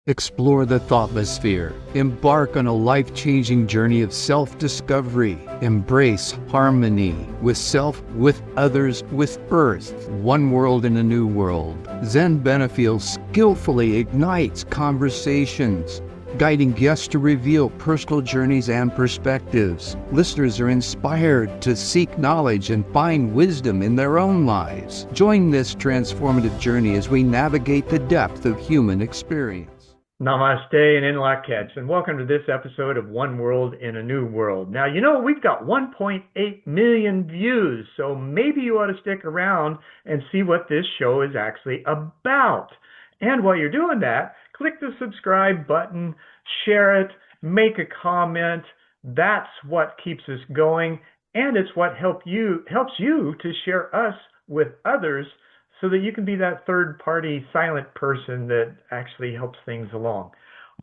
Explore the thoughtless sphere. Embark on a life-changing journey of self-discovery. Embrace harmony with self, with others, with Earth. One world in a new world. Zen Benefiel skillfully ignites conversations, guiding guests to reveal personal journeys and perspectives. Listeners are inspired to seek knowledge and find wisdom in their own lives. Join this transformative journey as we navigate the depth of human experience. Namaste and in Lak'ech, and welcome to this episode of One World in a New World. Now, we've got 1.8 million views, so maybe you ought to stick around and see what this show is actually about. And while you're doing that, click the subscribe button, share it, make a comment. That's what keeps us going, and it's what helps you to share us with others, so that you can be that third-party silent person that actually helps things along.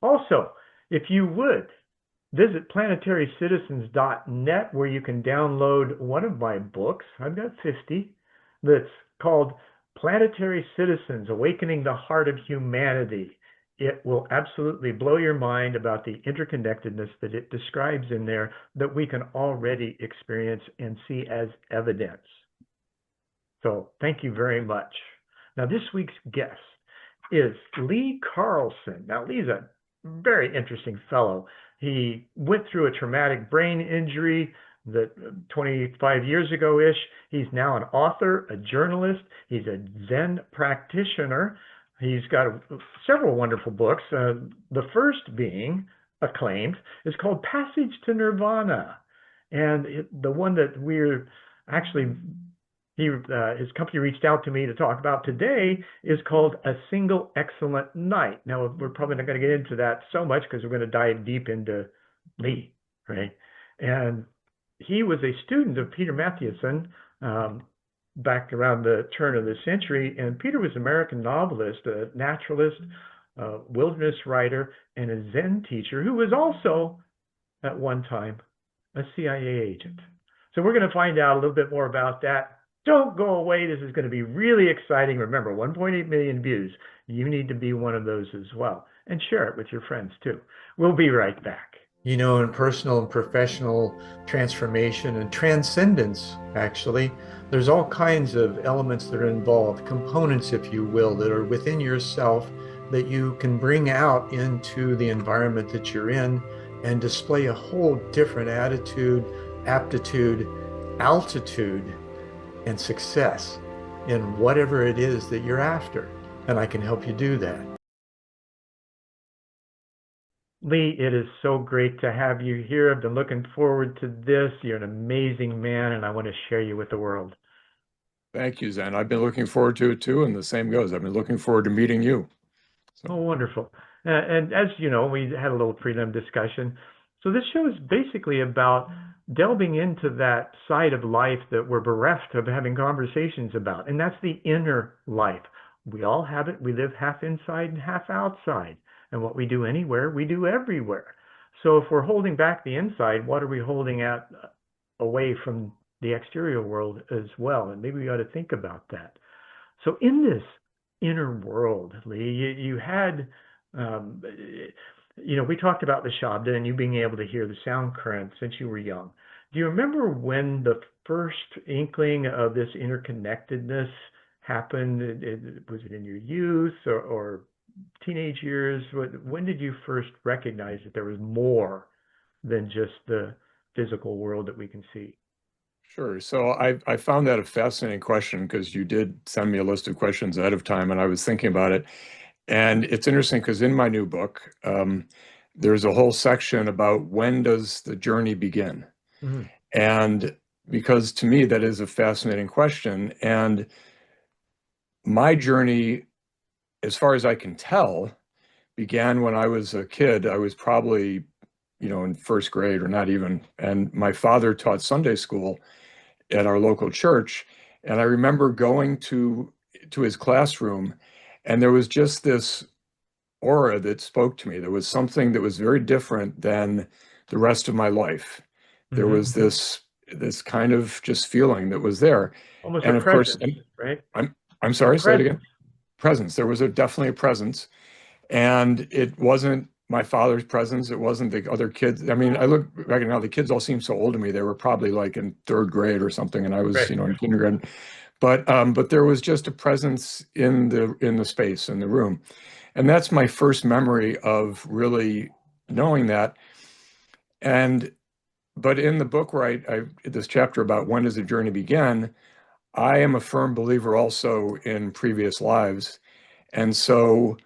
Also, if you would, visit planetarycitizens.net, where you can download one of my books. I've got 50. That's called Planetary Citizens, Awakening the Heart of Humanity. It will absolutely blow your mind about the interconnectedness that it describes in there that we can already experience and see as evidence. So thank you very much. Now, this week's guest is Lee Carlson. Now, Lee's a very interesting fellow. He went through a traumatic brain injury that 25 years ago-ish. He's now an author, a journalist. He's a Zen practitioner. He's got several wonderful books. The first being acclaimed is called Passage to Nirvana. And the one that we're actually his company reached out to me to talk about today is called A Single Excellent Night. Now, we're probably not going to get into that so much because we're going to dive deep into Lee, right? And he was a student of Peter Matthiessen back around the turn of the century. And Peter was an American novelist, a naturalist, a wilderness writer, and a Zen teacher who was also, at one time, a CIA agent. So we're going to find out a little bit more about that. Don't go away. This is going to be really exciting. Remember, 1.8 million views. You need to be one of those as well. And share it with your friends, too. We'll be right back. In personal and professional transformation and transcendence, actually, there's all kinds of elements that are involved, components, if you will, that are within yourself that you can bring out into the environment that you're in and display a whole different attitude, aptitude, altitude, and success in whatever it is that you're after. And I can help you do that. Lee, it is so great to have you here. I've been looking forward to this. You're an amazing man, and I want to share you with the world. Thank you, Zen. I've been looking forward to it too, and the same goes. I've been looking forward to meeting you. So. Oh, wonderful. And as you know, we had a little prelim discussion. So this show is basically about delving into that side of life that we're bereft of having conversations about, and that's the inner life. We all have it. We live half inside and half outside, and what we do anywhere, we do everywhere. So if we're holding back the inside, what are we holding away from the exterior world as well? And maybe we ought to think about that. So in this inner world, Lee, you had we talked about the Shabda and you being able to hear the sound current since you were young. Do you remember when the first inkling of this interconnectedness happened? Was it in your youth or teenage years? When did you first recognize that there was more than just the physical world that we can see? Sure. So I found that a fascinating question because you did send me a list of questions ahead of time, and I was thinking about it. And it's interesting because in my new book, there's a whole section about when does the journey begin? Mm-hmm. And because to me, that is a fascinating question. And my journey, as far as I can tell, began when I was a kid. I was probably, in first grade or not even. And my father taught Sunday school at our local church. And I remember going to his classroom, and there was just this aura that spoke to me. There was something that was very different than the rest of my life. There mm-hmm. was this kind of just feeling that was there. Almost and a of presence, course, right? I'm sorry, say it again. Presence. There was definitely a presence. And it wasn't my father's presence. It wasn't the other kids. I mean, I look back now, the kids all seem so old to me. They were probably like in third grade or something, and I was, Right. in kindergarten. But there was just a presence in the space, in the room. And that's my first memory of really knowing that. And but in the book where I this chapter about when does the journey begin, I am a firm believer also in previous lives. And so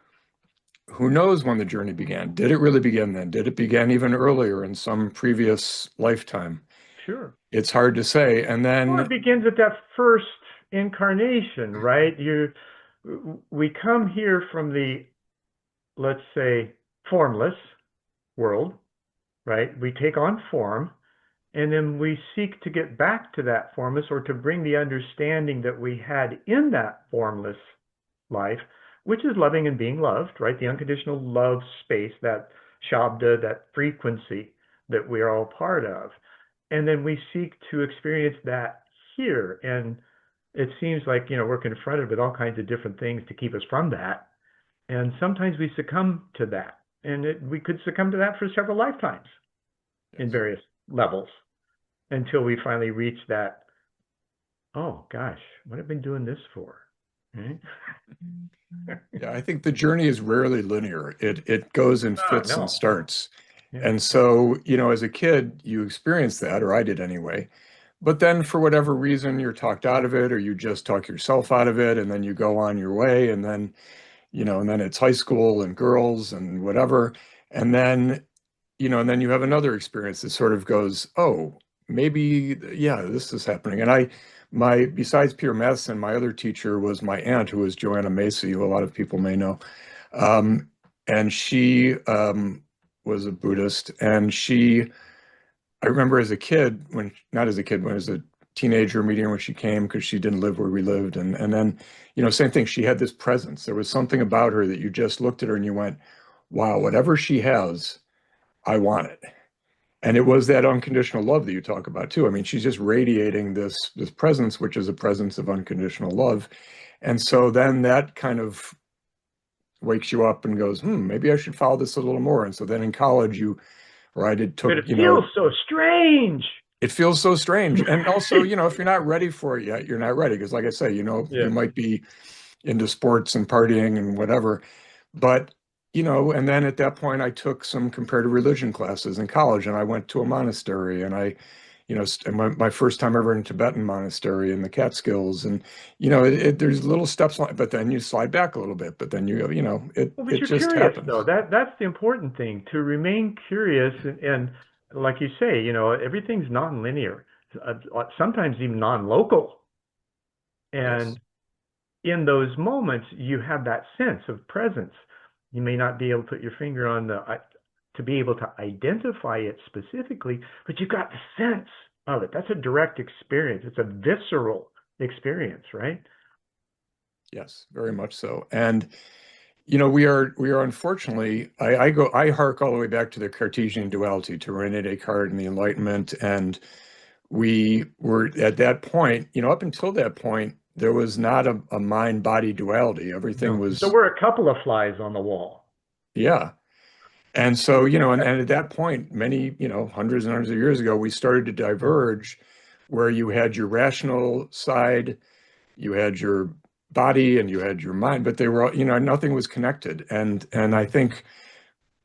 who knows when the journey began? Did it really begin then? Did it begin even earlier in some previous lifetime? Sure. It's hard to say. And Well, it then, begins at that first incarnation, right? We come here from the, let's say, formless world, right? We take on form, and then we seek to get back to that formless, or to bring the understanding that we had in that formless life, which is loving and being loved, right? The unconditional love space, that shabda, that frequency that we are all part of. And then we seek to experience that here. And it seems like, we're confronted with all kinds of different things to keep us from that. And sometimes we succumb to that. And we could succumb to that for several lifetimes in yes. various levels, until we finally reach that, oh gosh, what have I been doing this for? Right? Yeah, I think the journey is rarely linear. It goes in Oh, fits and no. starts. Yeah. And so, as a kid, you experience that, or I did anyway. But then for whatever reason, you're talked out of it, or you just talk yourself out of it, and then you go on your way, and then, and then it's high school and girls and whatever. And then, and then you have another experience that sort of goes, oh, maybe, yeah, this is happening. And besides Peter Matthiessen, my other teacher was my aunt, who was Joanna Macy, who a lot of people may know. Um, and she was a Buddhist. And I remember as a kid, not as a kid, when I was a teenager, meeting her when she came, because she didn't live where we lived. And then, same thing, she had this presence. There was something about her that you just looked at her and you went, wow, whatever she has, I want it. And it was that unconditional love that you talk about too. I mean, she's just radiating this presence, which is a presence of unconditional love. And so then that kind of wakes you up and goes, maybe I should follow this a little more. And so then in college, I did But took, it feels so strange. it feels so strange. And also, if you're not ready for it yet, you're not ready. Because like I say, you Yeah. might be into sports and partying and whatever. But, and then at that point, I took some comparative religion classes in college, and I went to a monastery, and my first time ever in a Tibetan monastery in the Catskills. And, there's little steps, but then you slide back a little bit, but then Well, but it you're just curious though. happens. That's the important thing, to remain curious, and like you say, everything's non-linear, sometimes even non-local. Yes. And in those moments, you have that sense of presence. You may not be able to put your finger on to be able to identify it specifically, but you've got the sense of it. That's a direct experience. It's a visceral experience, right? Yes, very much so. And we are unfortunately, I hark all the way back to the Cartesian duality, to René Descartes and the Enlightenment. And we were at that point, up until that point, there was not a mind-body duality. Everything No. So was, we're a couple of flies on the wall. yeah. And so, and at that point, many, hundreds and hundreds of years ago, we started to diverge, where you had your rational side, you had your body, and you had your mind, but they were all, nothing was connected. And I think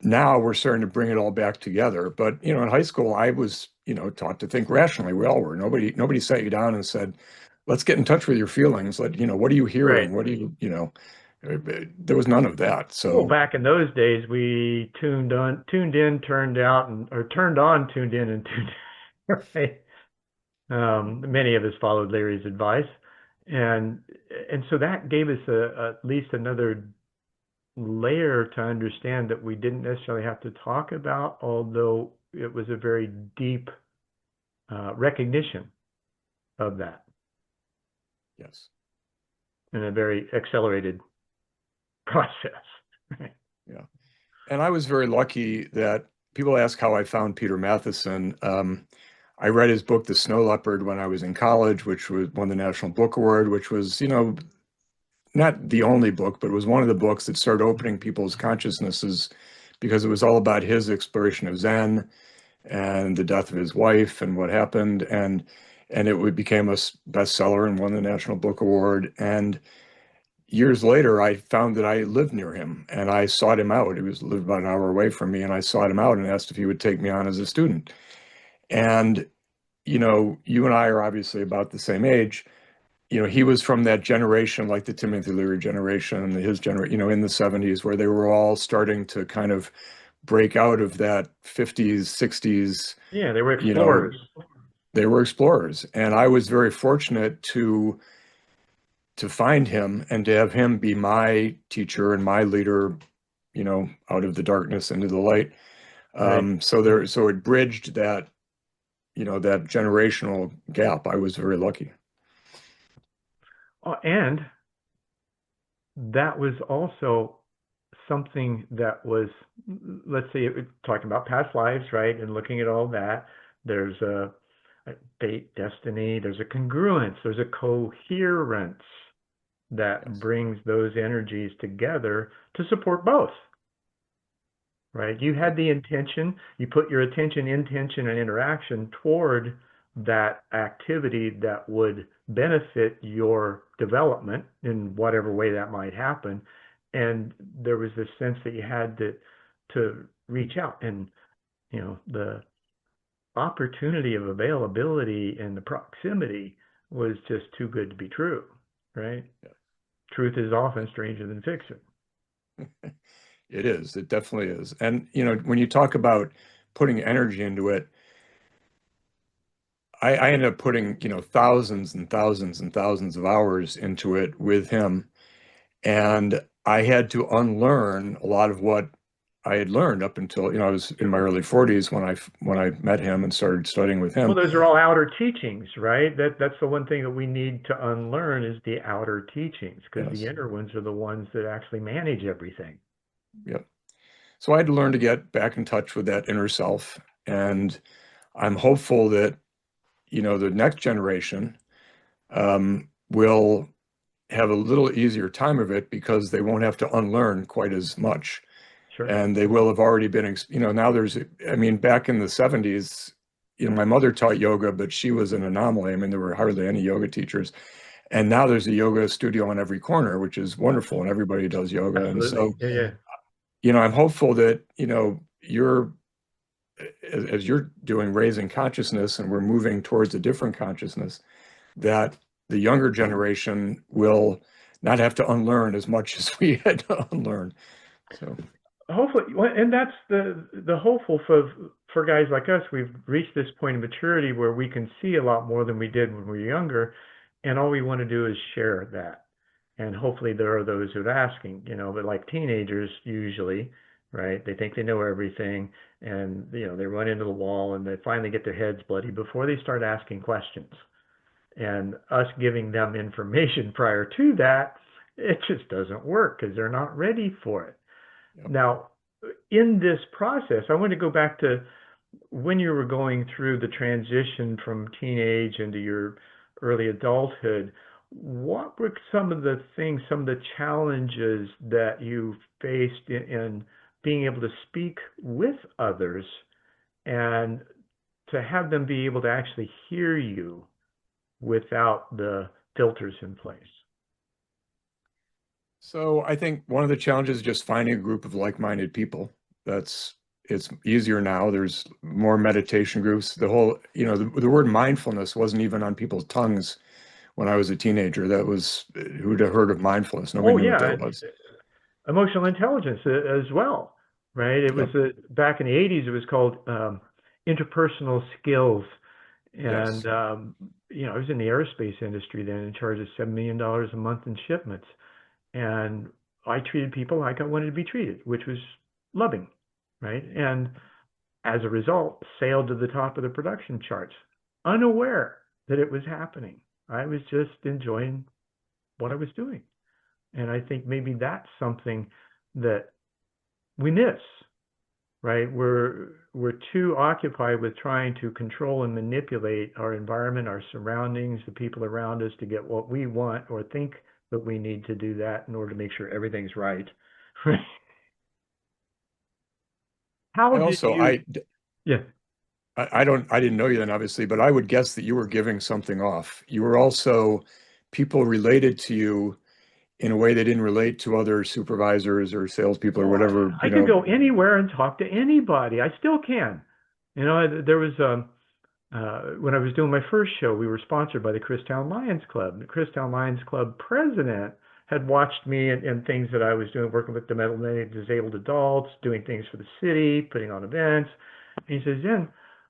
now we're starting to bring it all back together. But, in high school, I was, taught to think rationally. We all were. Nobody sat you down and said, let's get in touch with your feelings. What are you Right. hearing? What do there was none of that. Well, So, back in those days, we tuned in, turned out, or turned on, tuned in, and tuned out, right? Many of us followed Larry's advice, and so that gave us at least another layer to understand that we didn't necessarily have to talk about, although it was a very deep recognition of that yes. in a very accelerated process. Yeah. And I was very lucky that people ask how I found Peter Matthiessen. I read his book, The Snow Leopard, when I was in college, which won the National Book Award, which was, not the only book, but it was one of the books that started opening people's consciousnesses, because it was all about his exploration of Zen and the death of his wife and what happened. And it became a bestseller and won the National Book Award. And years later, I found that I lived near him and I sought him out. He lived about an hour away from me, and I sought him out and asked if he would take me on as a student. And, you and I are obviously about the same age. He was from that generation, like the Timothy Leary generation, his generation, in the 70s, where they were all starting to kind of break out of that 50s, 60s, Yeah, they were you know, explorers. they were explorers. And I was very fortunate to find him and to have him be my teacher and my leader, out of the darkness into the light. Right. So it bridged that, that generational gap. I was very lucky. And that was also something that was, let's say, talking about past lives, right? And looking at all that, there's a fate, destiny, there's a congruence, there's a coherence that Yes. brings those energies together to support both, right? You had the intention, you put your attention, intention, and interaction toward that activity that would benefit your development in whatever way that might happen. And there was this sense that you had to reach out, and the opportunity of availability and the proximity was just too good to be true, right? Yeah. Truth is often stranger than fiction. It is. It definitely is. And, when you talk about putting energy into it, I ended up putting, thousands and thousands and thousands of hours into it with him. And I had to unlearn a lot of what I had learned up until, I was in my early 40s when I met him and started studying with Well, him. those are all outer teachings, right? That's the one thing that we need to unlearn is the outer teachings, because the Yes. inner ones are the ones that actually manage everything. Yep. So I had to learn to get back in touch with that inner self. And I'm hopeful that, the next generation will have a little easier time of it, because they won't have to unlearn quite as much. Sure. And they will have already been, now back in the 70s, my mother taught yoga, but she was an anomaly. I mean, there were hardly any yoga teachers. And now there's a yoga studio on every corner, which is wonderful, and everybody does yoga. And Absolutely. so, Yeah, yeah. I'm hopeful that, you're, as you're doing, raising consciousness, and we're moving towards a different consciousness, that the younger generation will not have to unlearn as much as we had to unlearn. So, Hopefully, and that's the hopeful for guys like us. We've reached this point of maturity where we can see a lot more than we did when we were younger, and all we want to do is share that. And hopefully, there are those who are asking, but like teenagers usually, right? They think they know everything, and they run into the wall, and they finally get their heads bloody before they start asking questions. And us giving them information prior to that, it just doesn't work because they're not ready for it. yep. Now, in this process, I want to go back to when you were going through the transition from teenage into your early adulthood. What were some of the things, some of the challenges that you faced in being able to speak with others and to have them be able to actually hear you without the filters in place? So I think one of the challenges is just finding a group of like-minded people. It's easier now. There's more meditation groups. The whole, the word mindfulness wasn't even on people's tongues when I was a teenager. Who'd have heard of mindfulness? Nobody Oh, knew what yeah. that was. Emotional intelligence as well, right? It was Yep. back in the 80s, it was called interpersonal skills. Yes. And, I was in the aerospace industry then in charge of $7 million a month in shipments. And I treated people like I wanted to be treated, which was loving, right? And as a result, sailed to the top of the production charts, unaware that it was happening. I was just enjoying what I was doing. And I think maybe that's something that we miss, right? We're too occupied with trying to control and manipulate our environment, our surroundings, the people around us to get what we want or think but we need to do that in order to make sure everything's right. How I did also, you? Yeah. I didn't know you then, obviously, but I would guess that you were giving something off. You were also, people related to you in a way they didn't relate to other supervisors or salespeople or Oh, whatever, I could go anywhere and talk to anybody. I still can. There was when I was doing my first show, we were sponsored by the Christown Lions Club. The Christown Lions Club president had watched me and things that I was doing, working with developmentally disabled adults, doing things for the city, putting on events. And he says, Zen,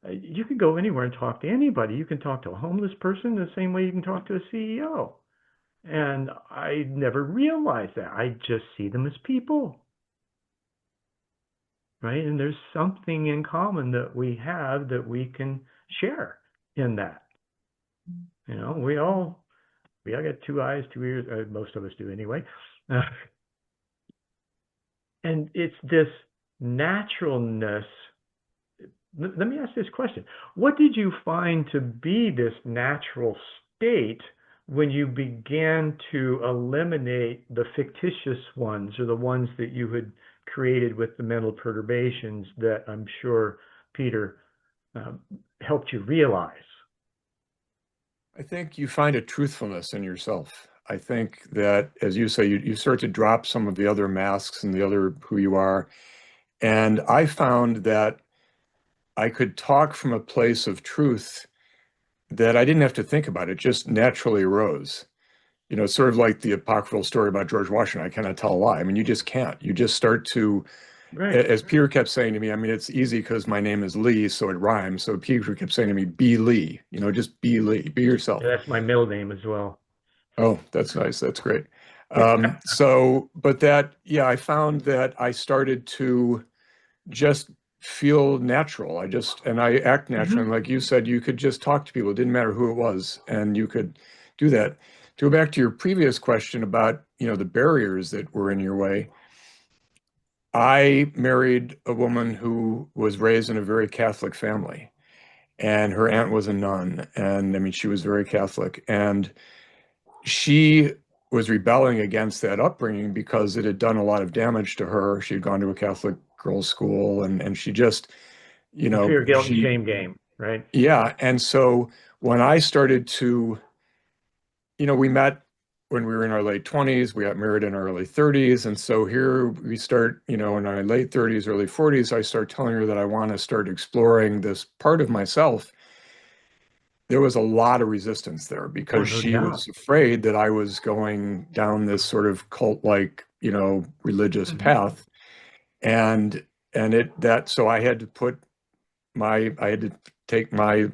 you can go anywhere and talk to anybody. You can talk to a homeless person the same way you can talk to a CEO. And I never realized that. I just see them as people, right? And there's something in common that we have that we can share in that. We all got 2 eyes, 2 ears. Most of us do anyway. Uh, and it's this naturalness. Let me ask this question. What did you find to be this natural state when you began to eliminate the fictitious ones or the ones that you had created with the mental perturbations that I'm sure Peter um, helped you realize? I think you find a truthfulness in yourself. I think that, as you say, you start to drop some of the other masks and the other who you are. And I found that I could talk from a place of truth that I didn't have to think about. It just naturally arose. It's sort of like the apocryphal story about George Washington. I cannot tell a lie. I mean, you just can't. You just start to, Right. as Peter kept saying to me, I mean, it's easy because my name is Lee, so it rhymes. So Peter kept saying to me, be Lee, just be Lee, be yourself. Yeah, that's my middle name as well. Oh, that's nice. That's great. But yeah, I found that I started to just feel natural. And I act natural. And Mhm. like you said, you could just talk to people. It didn't matter who it was. And you could do that. To go back to your previous question about, the barriers that were in your way, I married a woman who was raised in a very Catholic family, and her aunt was a nun. And I mean, she was very Catholic. And she was rebelling against that upbringing because it had done a lot of damage to her. She had gone to a Catholic girls' school, and she just, The fear, guilt, and shame game, right? yeah. And so when I started to, we met when we were in our late 20s, we got married in our early 30s. And so here we start, in our late 30s, early 40s, I start telling her that I want to start exploring this part of myself. There was a lot of resistance there Oh, because no she doubt. was afraid that I was going down this sort of cult-like, religious Mhm. path. And so I had to take my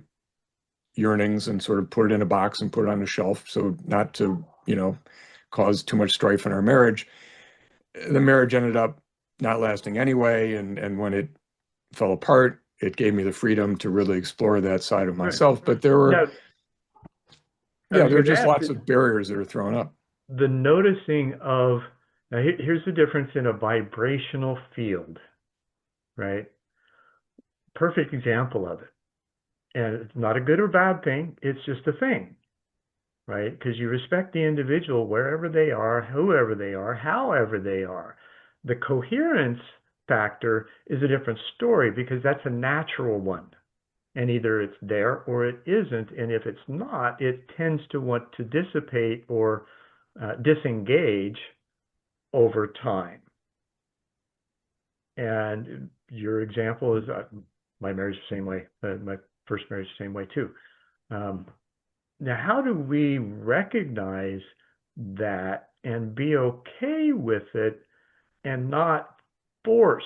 yearnings and sort of put it in a box and put it on a shelf, so not to, cause too much strife in our marriage. The marriage ended up not lasting anyway, and when it fell apart, it gave me the freedom to really explore that side of Right. myself. But there were Now, I Yeah, was there are going to just ask lots of barriers that are thrown up. the noticing of, now here's the difference in a vibrational field, right? Perfect example of it. And it's not a good or bad thing, it's just a thing, right? Because you respect the individual wherever they are, whoever they are, however they are. The coherence factor is a different story because that's a natural one. And either it's there or it isn't. And if it's not, it tends to want to dissipate or disengage over time. And your example is my marriage the same way. My first marriage the same way too. Um, Now, how do we recognize that and be okay with it and not force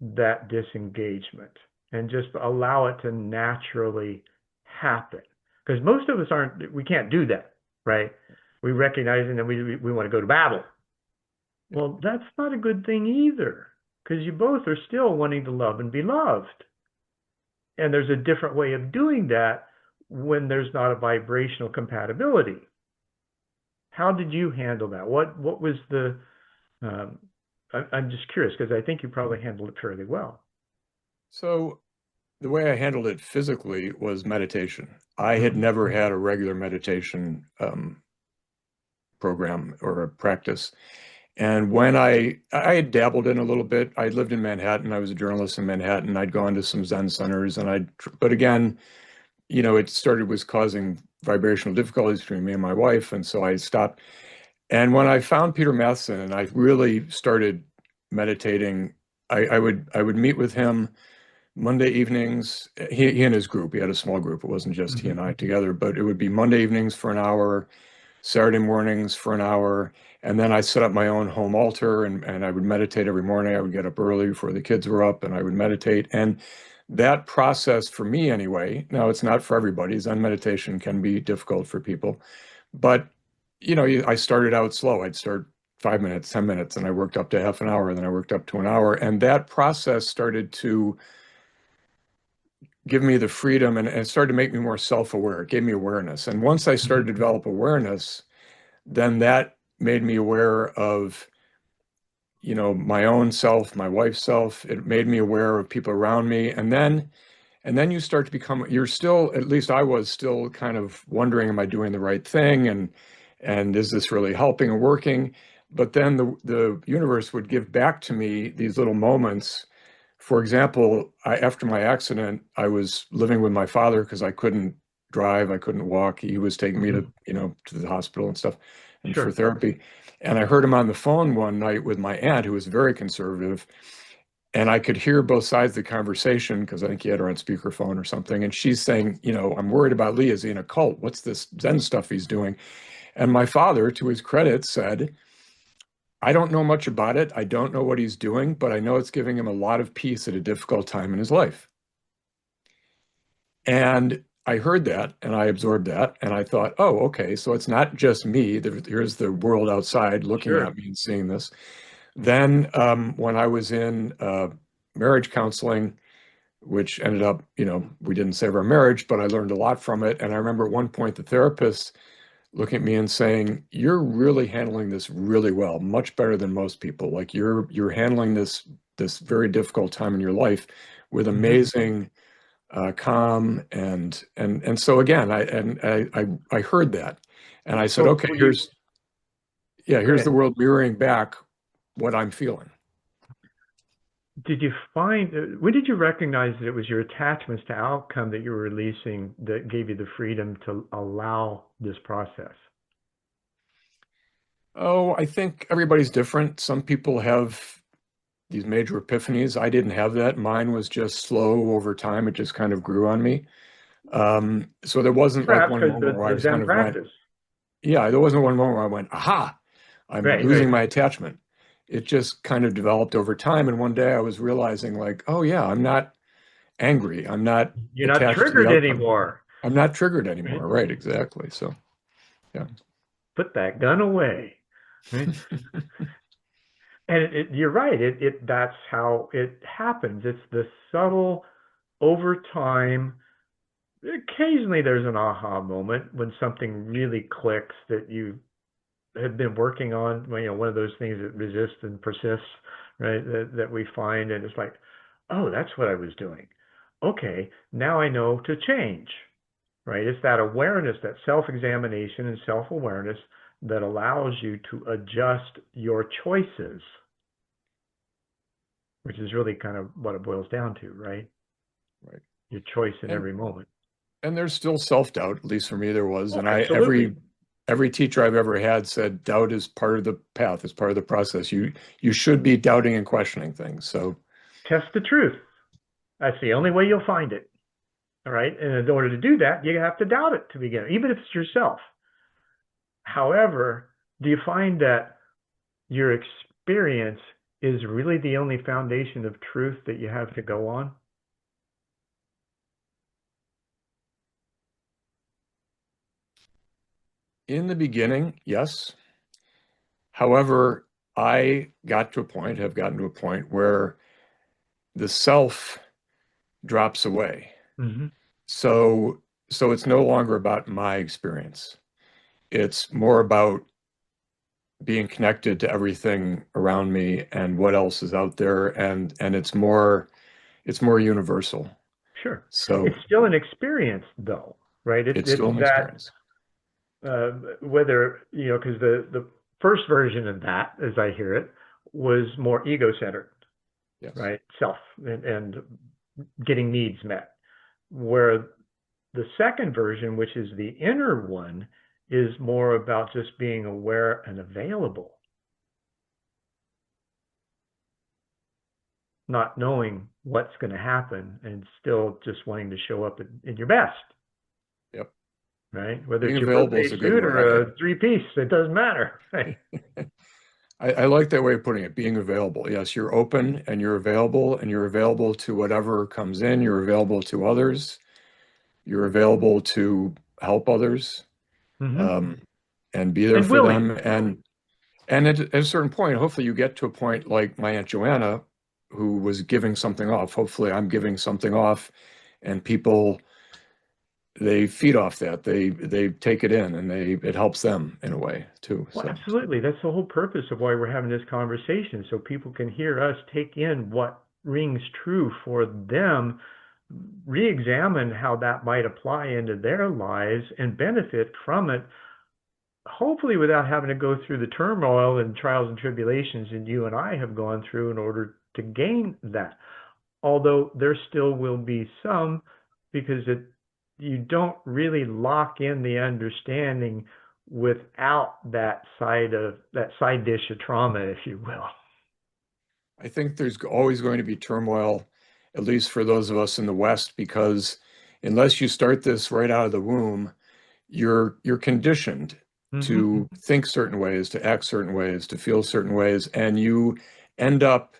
that disengagement and just allow it to naturally happen? Because most of us we can't do that, right? We recognize it and we want to go to battle. Well, that's not a good thing either, because you both are still wanting to love and be loved. And there's a different way of doing that when there's not a vibrational compatibility. How did you handle that? What was the? Um, I'm just curious because I think you probably handled it fairly well. So the way I handled it physically was meditation. I had Mm-hmm. never had a regular meditation program or a practice. And when I had dabbled in a little bit, I lived in Manhattan. I was a journalist in Manhattan. I'd gone to some Zen centers, but again, was causing vibrational difficulties between me and my wife, and so I stopped. And when I found Peter Matthiessen and I really started meditating, I would meet with him Monday evenings. He and his group. He had a small group. It wasn't just he and I together, but it would be Monday evenings for an hour, Saturday mornings for an hour, and then I set up my own home altar and I would meditate every morning. I would get up early before the kids were up and I would meditate. And that process for me anyway, now it's not for everybody. Zen meditation can be difficult for people, but I started out slow. I'd start 5 minutes, 10 minutes, and I worked up to half an hour, and then I worked up to an hour. And that process started to give me the freedom and it started to make me more self-aware. It gave me awareness. And once I started to develop awareness, then that made me aware of, my own self, my wife's self. It made me aware of people around me. And then you start to become, you're still, at least I was still kind of wondering, am I doing the right thing? And is this really helping or working? But then the universe would give back to me these little moments. For example, after my accident, I was living with my father because I couldn't drive, I couldn't walk. He was taking me to the hospital and stuff and for therapy. And I heard him on the phone one night with my aunt, who was very conservative. And I could hear both sides of the conversation because I think he had her on speakerphone or something. And she's saying, I'm worried about Lee. Is he in a cult? What's this Zen stuff he's doing? And my father, to his credit, said, I don't know much about it. I don't know what he's doing, but I know it's giving him a lot of peace at a difficult time in his life. And I heard that and I absorbed that. And I thought, oh, okay, so it's not just me. Here's the world outside looking at me and seeing this. Then when I was in marriage counseling, which ended up, we didn't save our marriage, but I learned a lot from it. And I remember at one point the therapist looking at me and saying, "You're really handling this really well, much better than most people. Like you're handling this very difficult time in your life with amazing calm." And so again, I heard that, and I said, So "Okay, here's the world mirroring back what I'm feeling." did you find, when did you recognize that it was your attachments to outcome that you were releasing that gave you the freedom to allow this process? Oh, I think everybody's different. Some people have these major epiphanies. I didn't have that. Mine was just slow over time. It just kind of grew on me. So there wasn't like Perhaps one because moment where I the was kind Zen of went, practice. yeah, there wasn't one moment where I went, aha, I'm losing my attachment. It just kind of developed over time. And one day I was realizing like, oh yeah, I'm not angry. I'm not You're not attached to the triggered outcome. anymore. I'm not triggered anymore. Right, exactly. So, yeah. Put that gun away. Right? And you're right. That's how it happens. It's the subtle, over time. Occasionally, there's an aha moment when something really clicks that you had been working on. One of those things that resists and persists, right? That we find, and it's like, oh, that's what I was doing. Okay, now I know to change. Right? It's that awareness, that self-examination and self-awareness that allows you to adjust your choices, which is really kind of what it boils down to, right? Right. Your choice in And every moment. and there's still self-doubt, at least for me there was. Oh, And absolutely. every teacher I've ever had said doubt is part of the path, is part of the process. You should be doubting and questioning things. So Test the truth. That's the only way you'll find it. All right. And in order to do that, you have to doubt it to begin, even if it's yourself. However, do you find that your experience is really the only foundation of truth that you have to go on? in the beginning, yes. However, I have gotten to a point where the self drops away. Mm-hmm. So it's no longer about my experience. It's more about being connected to everything around me and what else is out there, and it's more universal. Sure. So It's still an experience, though, right? it's still an That experience. whether, because the first version of that, as I hear it, was more ego-centered, Yes. right? Self and getting needs met. Where the second version, which is the inner one, is more about just being aware and available, not knowing what's going to happen and still just wanting to show up in your best, Yep. right? Whether Being it's your available birthday is a good suit word. or a three-piece, it doesn't matter, right? I like that way of putting it, being available. Yes, you're open and you're available to whatever comes in. You're available to others. You're available to help others, Mm-hmm. and be there And for willing, them. And at a certain point, hopefully you get to a point like my Aunt Joanna, who was giving something off. Hopefully I'm giving something off, and people, they feed off that. They take it in, and it helps them in a way too. well, So absolutely. That's the whole purpose of why we're having this conversation, so people can hear us take in what rings true for them, re-examine how that might apply into their lives, and benefit from it, hopefully without having to go through the turmoil and trials and tribulations that you and I have gone through in order to gain that. Although there still will be some, because you don't really lock in the understanding without that side dish of trauma, if you will. I think there's always going to be turmoil, at least for those of us in the West, because unless you start this right out of the womb, you're conditioned Mm-hmm. to think certain ways, to act certain ways, to feel certain ways, and you end up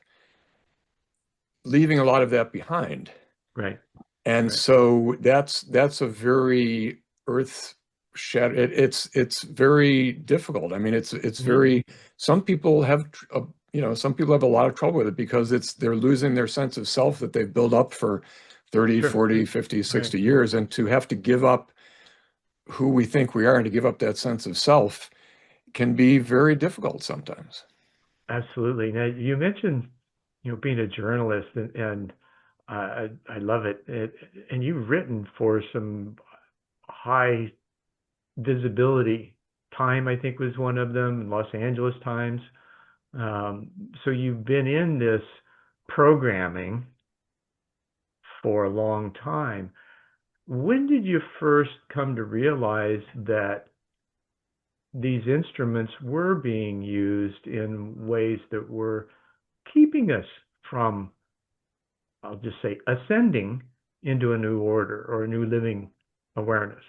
leaving a lot of that behind. Right. And Right. so that's a very earth shatter. It's very difficult. I mean, it's Mm-hmm. very. Some people have, some people have a lot of trouble with it because they're losing their sense of self that they've built up for 30, Sure. 40, 50, Right. 60 years, and to have to give up who we think we are and to give up that sense of self can be very difficult sometimes. Absolutely. Now, you mentioned, being a journalist, and I love it. And you've written for some high visibility. Time, I think, was one of them, Los Angeles Times. So you've been in this programming for a long time. When did you first come to realize that these instruments were being used in ways that were keeping us from, I'll just say, ascending into a new order or a new living awareness?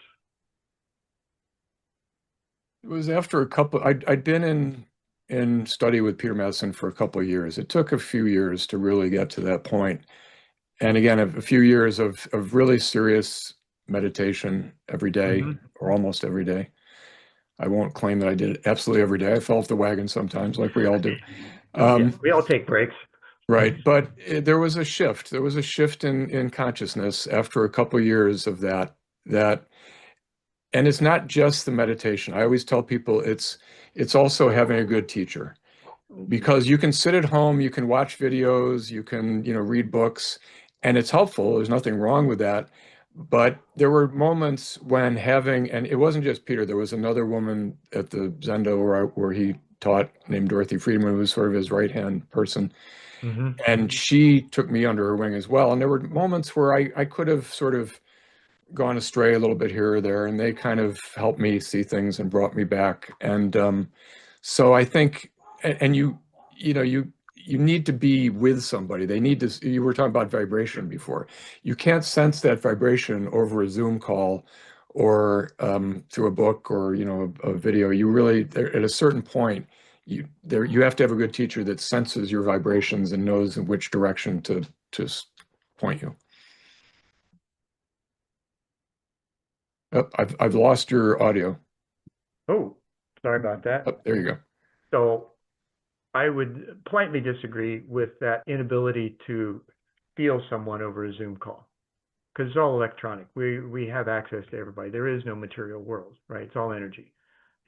It was after a couple. I'd been in study with Peter Matthiessen for a couple of years. It took a few years to really get to that point. And again, a few years of really serious meditation every day Mm-hmm. or almost every day. I won't claim that I did it absolutely every day. I fell off the wagon sometimes, like we all do. Oh, yeah, Um, we all take breaks. right. But there was a shift. There was a shift in consciousness after a couple of years of that, and it's not just the meditation. I always tell people it's also having a good teacher, because you can sit at home, you can watch videos, you can, read books, and it's helpful. There's nothing wrong with that. But there were moments when and it wasn't just Peter, there was another woman at the Zendo where he taught, named Dorothy Friedman, who was sort of his right-hand person. Mm-hmm. And she took me under her wing as well. And there were moments where I could have sort of gone astray a little bit here or there, and they kind of helped me see things and brought me back. And so I think, and you need to be with somebody. They need to. You were talking about vibration before. You can't sense that vibration over a Zoom call or through a book or a video. You really, at a certain point, you have to have a good teacher that senses your vibrations and knows in which direction to point you. Oh, I've lost your audio. Oh, sorry about that. Oh, there you go. So I would politely disagree with that inability to feel someone over a Zoom call, because it's all electronic. We have access to everybody. There is no material world, right? It's all energy.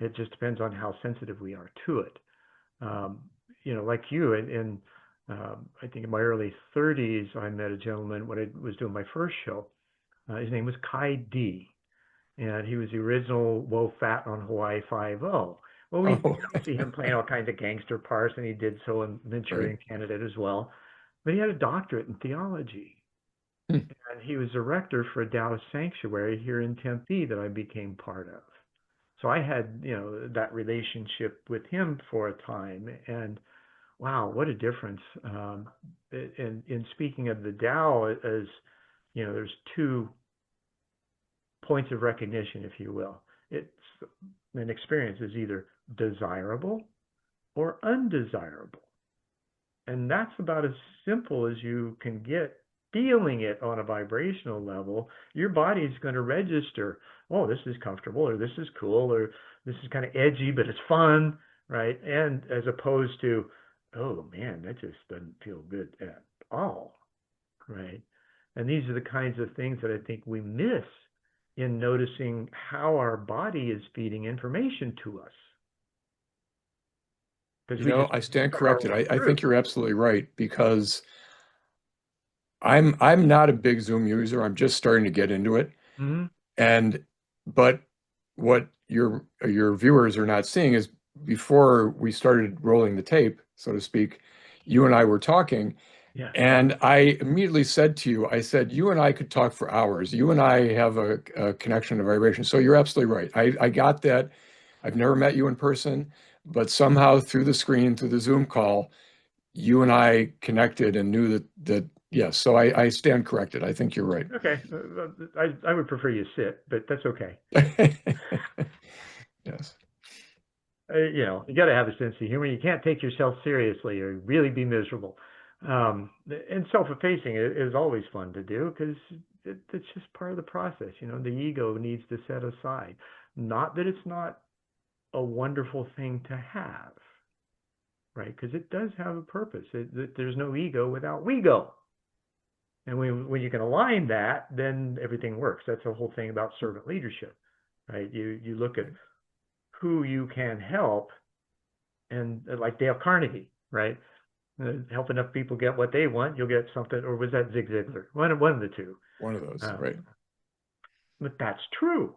It just depends on how sensitive we are to it. Like you, I think in my early 30s, I met a gentleman when I was doing my first show. His name was Kai D. and he was the original Wo Fat on Hawaii Five-0. Well, we Oh, see him playing all kinds of gangster parts, and he did so in right. Manchurian Candidate as well. But he had a doctorate in theology, Hmm. and he was a rector for a Taoist sanctuary here in Tempe that I became part of. So I had, that relationship with him for a time, and wow, what a difference! In speaking of the Tao, as there's two points of recognition, if you will. It's an experience is either desirable or undesirable. And that's about as simple as you can get. Feeling it on a vibrational level, your body's going to register, oh, this is comfortable, or this is cool, or this is kind of edgy, but it's fun, right? And as opposed to, oh man, that just doesn't feel good at all, right? And these are the kinds of things that I think we miss in noticing how our body is feeding information to us. Because we just I stand stuck our corrected. way I through. think you're absolutely right because I'm not a big Zoom user. I'm just starting to get into it. Mm-hmm. And but what your viewers are not seeing is before we started rolling the tape, so to speak, you and I were talking, Yeah. and I immediately said to you, I said, you and I could talk for hours. You and I have a connection to vibration. So you're absolutely right. I got that. I've never met you in person, but somehow through the screen, through the Zoom call, you and I connected and knew that yes. So I stand corrected. I think you're right. Okay. I would prefer you sit, but that's okay. Yes. You got to have a sense of humor. You can't take yourself seriously or really be miserable. And self-effacing is always fun to do because it's just part of the process. The ego needs to set aside. Not that it's not a wonderful thing to have, right? Because it does have a purpose. There's no ego without we go. And when you can align that, then everything works. That's the whole thing about servant leadership, right? You look at who you can help, and like Dale Carnegie, right? Help enough people get what they want, you'll get something. Or was that Zig Ziglar? One of the two. One of those, Um, right? but that's true,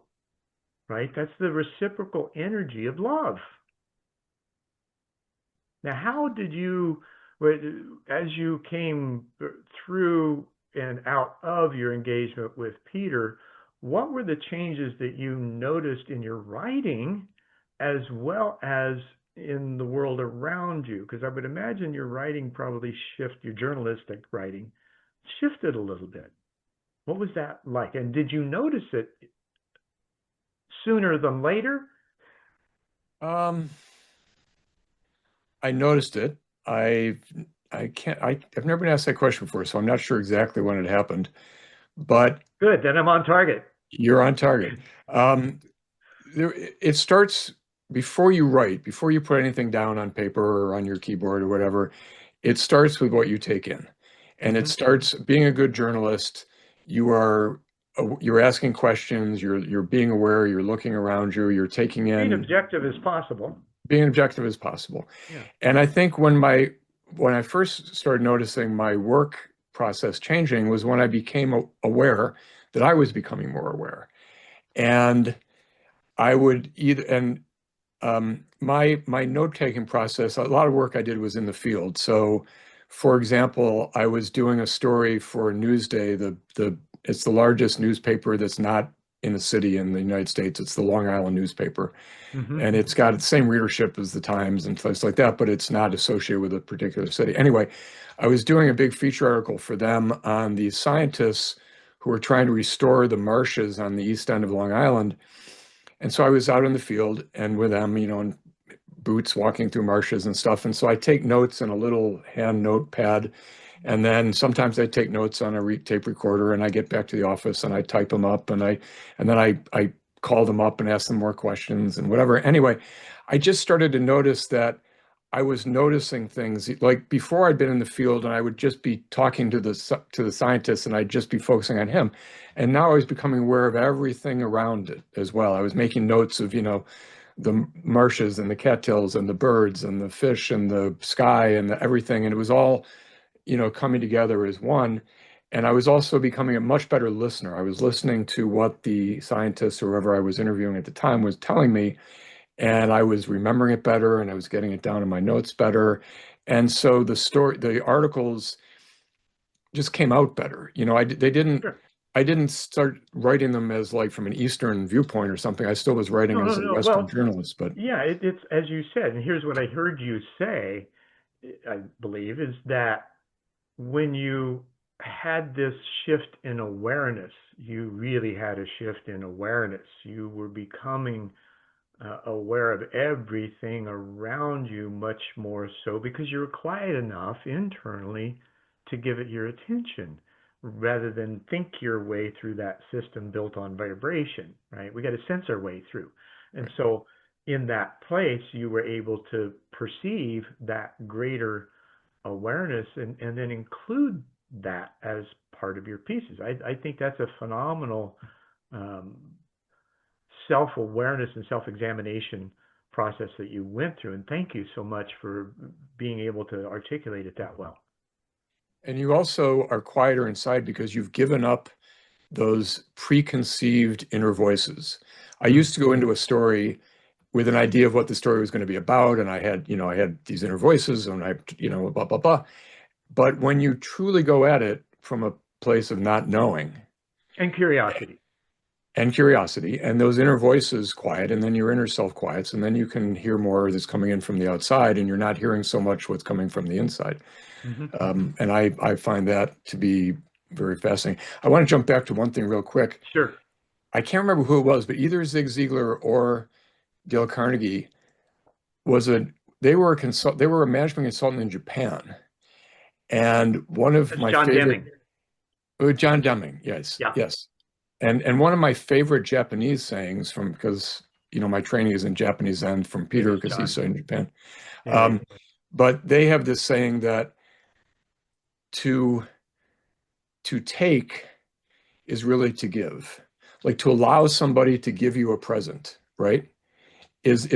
right? That's the reciprocal energy of love. Now, how did you, as you came through and out of your engagement with Peter, what were the changes that you noticed in your writing as well as in the world around you? Because I would imagine your writing probably your journalistic writing shifted a little bit. What was that like? And did you notice it sooner than later? Um, I noticed it. I've never been asked that question before, so I'm not sure exactly when it happened, but Good, then I'm on target. you're on target. Um, it starts before you write, before you put anything down on paper or on your keyboard or whatever. It starts with what you take in, and it Mm-hmm. starts being a good journalist. You're asking questions. You're being aware. You're looking around you. You're taking Being in, objective as possible. being objective as possible. Yeah. And I think when I first started noticing my work process changing was when I became aware that I was becoming more aware. And I would either and my note-taking process, a lot of work I did was in the field. So, for example, I was doing a story for Newsday. It's the largest newspaper that's not in a city in the United States. It's the Long Island newspaper, Mm-hmm. and it's got the same readership as the Times and places like that, but it's not associated with a particular city. Anyway, I was doing a big feature article for them on these scientists who were trying to restore the marshes on the east end of Long Island. And so I was out in the field and with them, in boots walking through marshes and stuff. And so I take notes in a little hand notepad. And then sometimes I take notes on a tape recorder and I get back to the office and I type them up and then I call them up and ask them more questions and whatever. Anyway, I just started to notice that I was noticing things like before I'd been in the field and I would just be talking to the scientist and I'd just be focusing on him. And now I was becoming aware of everything around it as well. I was making notes of, the marshes and the cattails and the birds and the fish and the sky and everything. And it was all, coming together as one. And I was also becoming a much better listener. I was listening to what the scientists or whoever I was interviewing at the time was telling me, and I was remembering it better, and I was getting it down in my notes better. And so the articles just came out better. Sure. I didn't start writing them as like from an Eastern viewpoint or something. I still was writing No, no, as a no. Western Well, journalist, but yeah, it's as you said, and here's what I heard you say, I believe, is that when you had this shift in awareness, you really had a shift in awareness. You were becoming aware of everything around you much more so because you were quiet enough internally to give it your attention rather than think your way through that system built on vibration, right? We got to sense our way through. And so in that place, you were able to perceive that greater awareness and then include that as part of your pieces. I think that's a phenomenal um, self-awareness and self-examination process that you went through. And thank you so much for being able to articulate it that well. and you also are quieter inside because you've given up those preconceived inner voices. I Mm. used to go into a story with an idea of what the story was going to be about, and I had these inner voices, and blah blah blah. But when you truly go at it from a place of not knowing And curiosity. and curiosity, and those inner voices quiet, and then your inner self quiets, and then you can hear more that's coming in from the outside, and you're not hearing so much what's coming from the inside. Hmm. And I find that to be very fascinating. I want to jump back to one thing real quick. Sure. I can't remember who it was, but either Zig Ziglar or Dale Carnegie was a they were a management consultant in Japan. And one of That's my John favorite Deming. John Deming, yes, Yeah. yes. And one of my favorite Japanese sayings from because my training is in Japanese Zen from It Peter is because he's John. so in Japan. Yeah. Um, but they have this saying that to take is really to give. Like to allow somebody to give you a present, right? Is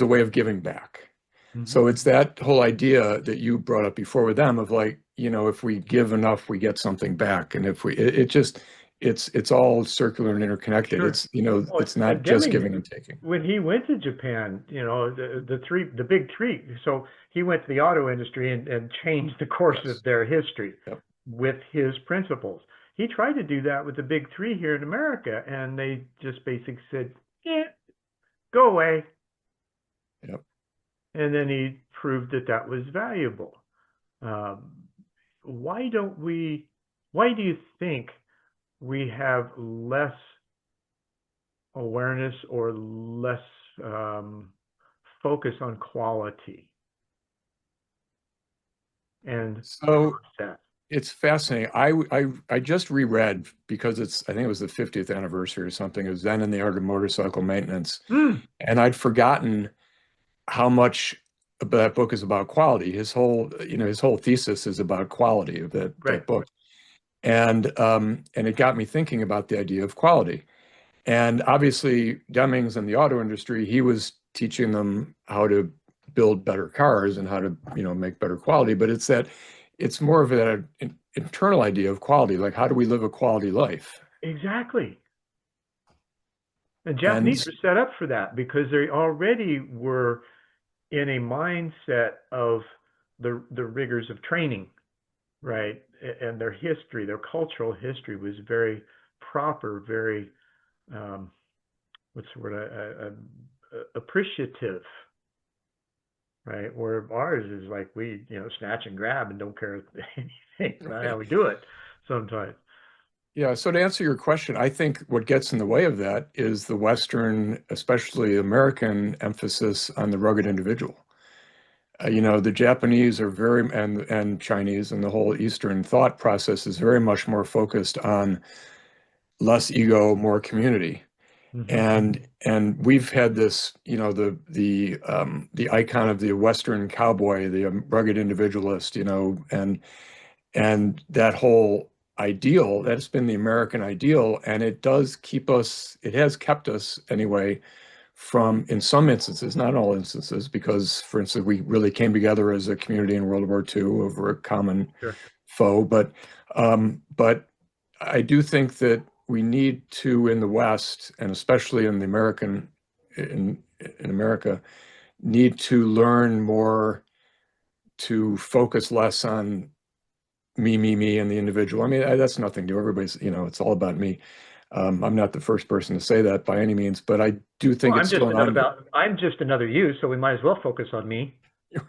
a way of giving back. Hmm. So it's that whole idea that you brought up before with them of like, if we give enough, we get something back. And if we, it just, it's all circular and interconnected. Sure. Oh, It's not just Deming, giving and taking. when he went to Japan, the big three. So he went to the auto industry and changed the course of Yes. their history Yep. with his principles. He tried to do that with the big three here in America, and they just basically said, "Yeah, go away." Yep. And then he proved that that was valuable. Um, why don't we? Why do you think we have less awareness or less um, focus on quality and So process? it's fascinating. I just reread because I think it was the 50th anniversary or something. It was Zen and the Art of Motorcycle Maintenance. Mm, And I'd forgotten how much that book is about quality. His whole thesis is about quality of right. that book. And it got me thinking about the idea of quality. And obviously, Demings in the auto industry, he was teaching them how to build better cars and how to, make better quality. But it's more of an internal idea of quality, like how do we live a quality life? Exactly. And And Japanese were set up for that because they already were in a mindset of the rigors of training, right? And their history, their cultural history was very proper, very um, what's the word? Appreciative, right? Where ours is like we, snatch and grab and don't care anything. It's not how right. we do it sometimes. Yeah, so to answer your question, I think what gets in the way of that is the Western, especially American emphasis on the rugged individual. The Japanese are and Chinese and the whole Eastern thought process is very much more focused on less ego, more community. Hmm. And we've had this, the icon of the Western cowboy, the rugged individualist, and that whole ideal, that's been the American ideal, and it has kept us anyway from, in some instances, not all instances, because, for instance, we really came together as a community in World War II over a common Sure. foe, but But I do think that we need to, in the West, and especially in in America, need to learn more to focus less on me, and the individual. I mean, that's nothing new. Everybody's, it's all about me. I'm not the first person to say that by any means, but I do Well, think it's still an ongoing, I'm just another you, so we might as well focus on me.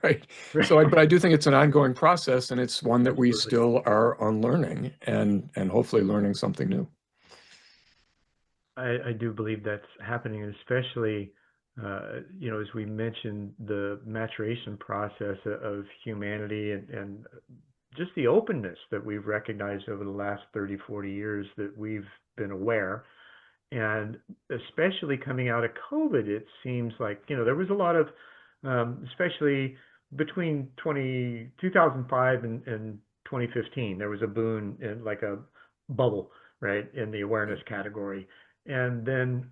right. But I do think it's an ongoing process, and it's one that we Absolutely. still are unlearning and hopefully learning something new. I do believe that's happening, and especially, as we mentioned, the maturation process of humanity and just the openness that we've recognized over the last 30, 40 years that we've been aware. And especially coming out of COVID, it seems like, there was a lot of, especially between 2005 and 2015, there was a boon in like a bubble, right, in the awareness category. And then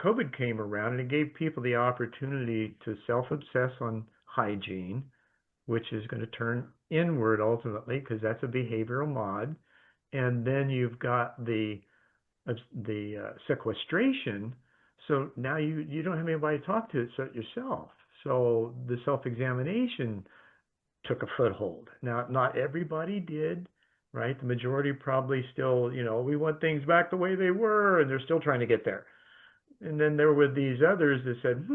COVID came around and it gave people the opportunity to self-obsess on hygiene, which is going to turn inward ultimately because that's a behavioral mod. And then you've got the sequestration. So now you don't have anybody to talk to except yourself. So the self-examination took a foothold. Now, not everybody did, right? The majority probably still, we want things back the way they were, and they're still trying to get there. And then there were these others that said,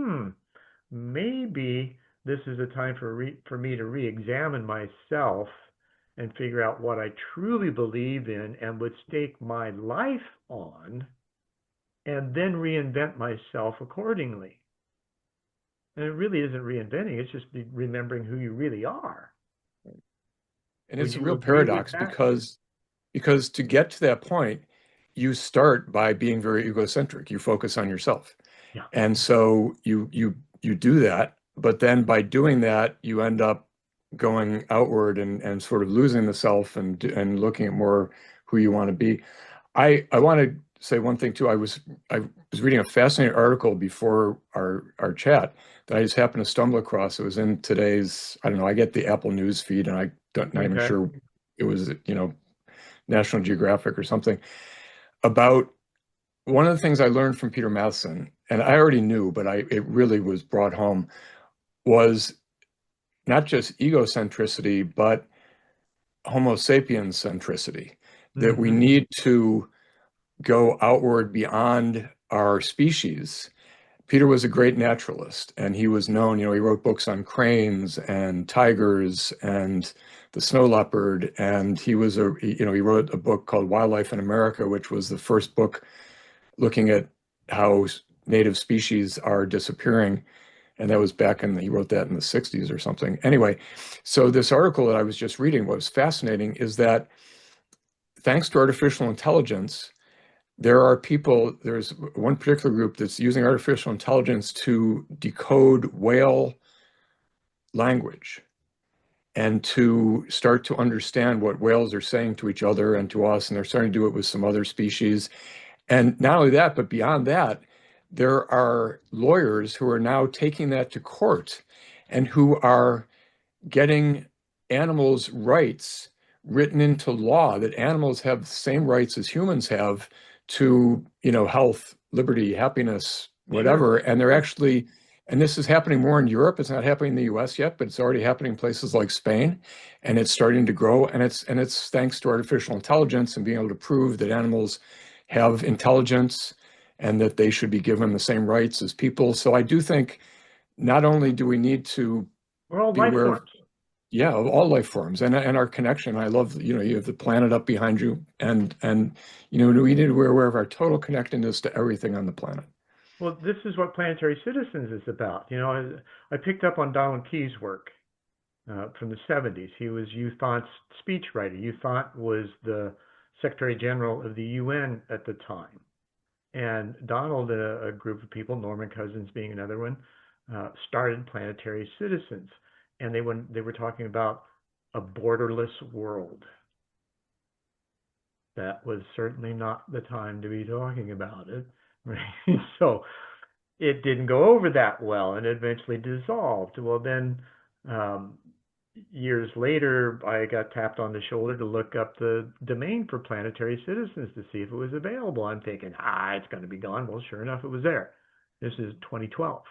maybe this is a time for me to re-examine myself and figure out what I truly believe in and would stake my life on, and then reinvent myself accordingly. And it really isn't reinventing, it's just remembering who you really are. And Would it's a you real agree with paradox that? because to get to that point, you start by being very egocentric. You focus on yourself. Yeah. And so you do that, but then by doing that, you end up going outward and sort of losing the self and looking at more who you want to be. I want to say one thing too. I was reading a fascinating article before our chat that I just happened to stumble across. It was in today's, I don't know, I get the Apple News feed and not even Okay. sure it was, National Geographic or something, about one of the things I learned from Peter Matthiessen, and I already knew, but it really was brought home, was not just egocentricity, but Homo sapiens centricity, that we Mm-hmm. need to go outward beyond our species. Peter was a great naturalist, and he was known, he wrote books on cranes and tigers and the snow leopard, and he wrote a book called Wildlife in America, which was the first book looking at how native species are disappearing. And that was he wrote that in the 60s or something. Anyway, so this article that I was just reading, what was fascinating is that thanks to artificial intelligence, there's one particular group that's using artificial intelligence to decode whale language and to start to understand what whales are saying to each other and to us. And they're starting to do it with some other species. And not only that, but beyond that, there are lawyers who are now taking that to court and who are getting animals' rights written into law, that animals have the same rights as humans have to, health, liberty, happiness, Sure. whatever. And they're actually, and this is happening more in Europe. It's not happening in the US yet, but it's already happening in places like Spain, and it's starting to grow. And it's thanks to artificial intelligence and being able to prove that animals have intelligence and that they should be given the same rights as people. So I do think not only do we need to We're all be life aware of, forms. yeah, of all life forms and our connection. I love, you have the planet up behind you, and we need to be aware of our total connectedness to everything on the planet. Well, this is what Planetary Citizens is about. I picked up on Donald Key's work from the 70s. He was Youthfont's speechwriter. Youthfont was the Secretary General of the UN at the time. And Donald and a group of people, Norman Cousins being another one, started Planetary Citizens. And they were talking about a borderless world. That was certainly not the time to be talking about it. Right? So it didn't go over that well and eventually dissolved. Well, then years later, I got tapped on the shoulder to look up the domain for Planetary Citizens to see if it was available. I'm thinking, it's going to be gone. Well, sure enough, it was there. This is 2012.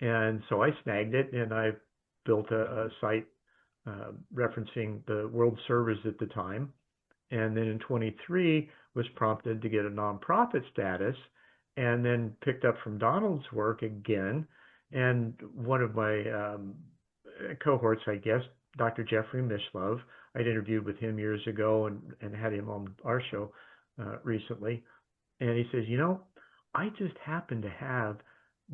And so I snagged it and I built a site referencing the world servers at the time. And then in 23 was prompted to get a nonprofit status, and then picked up from Donald's work again. And one of my cohorts, I guess, Dr. Jeffrey Mishlove, I'd interviewed with him years ago and had him on our show recently. And he says, I just happen to have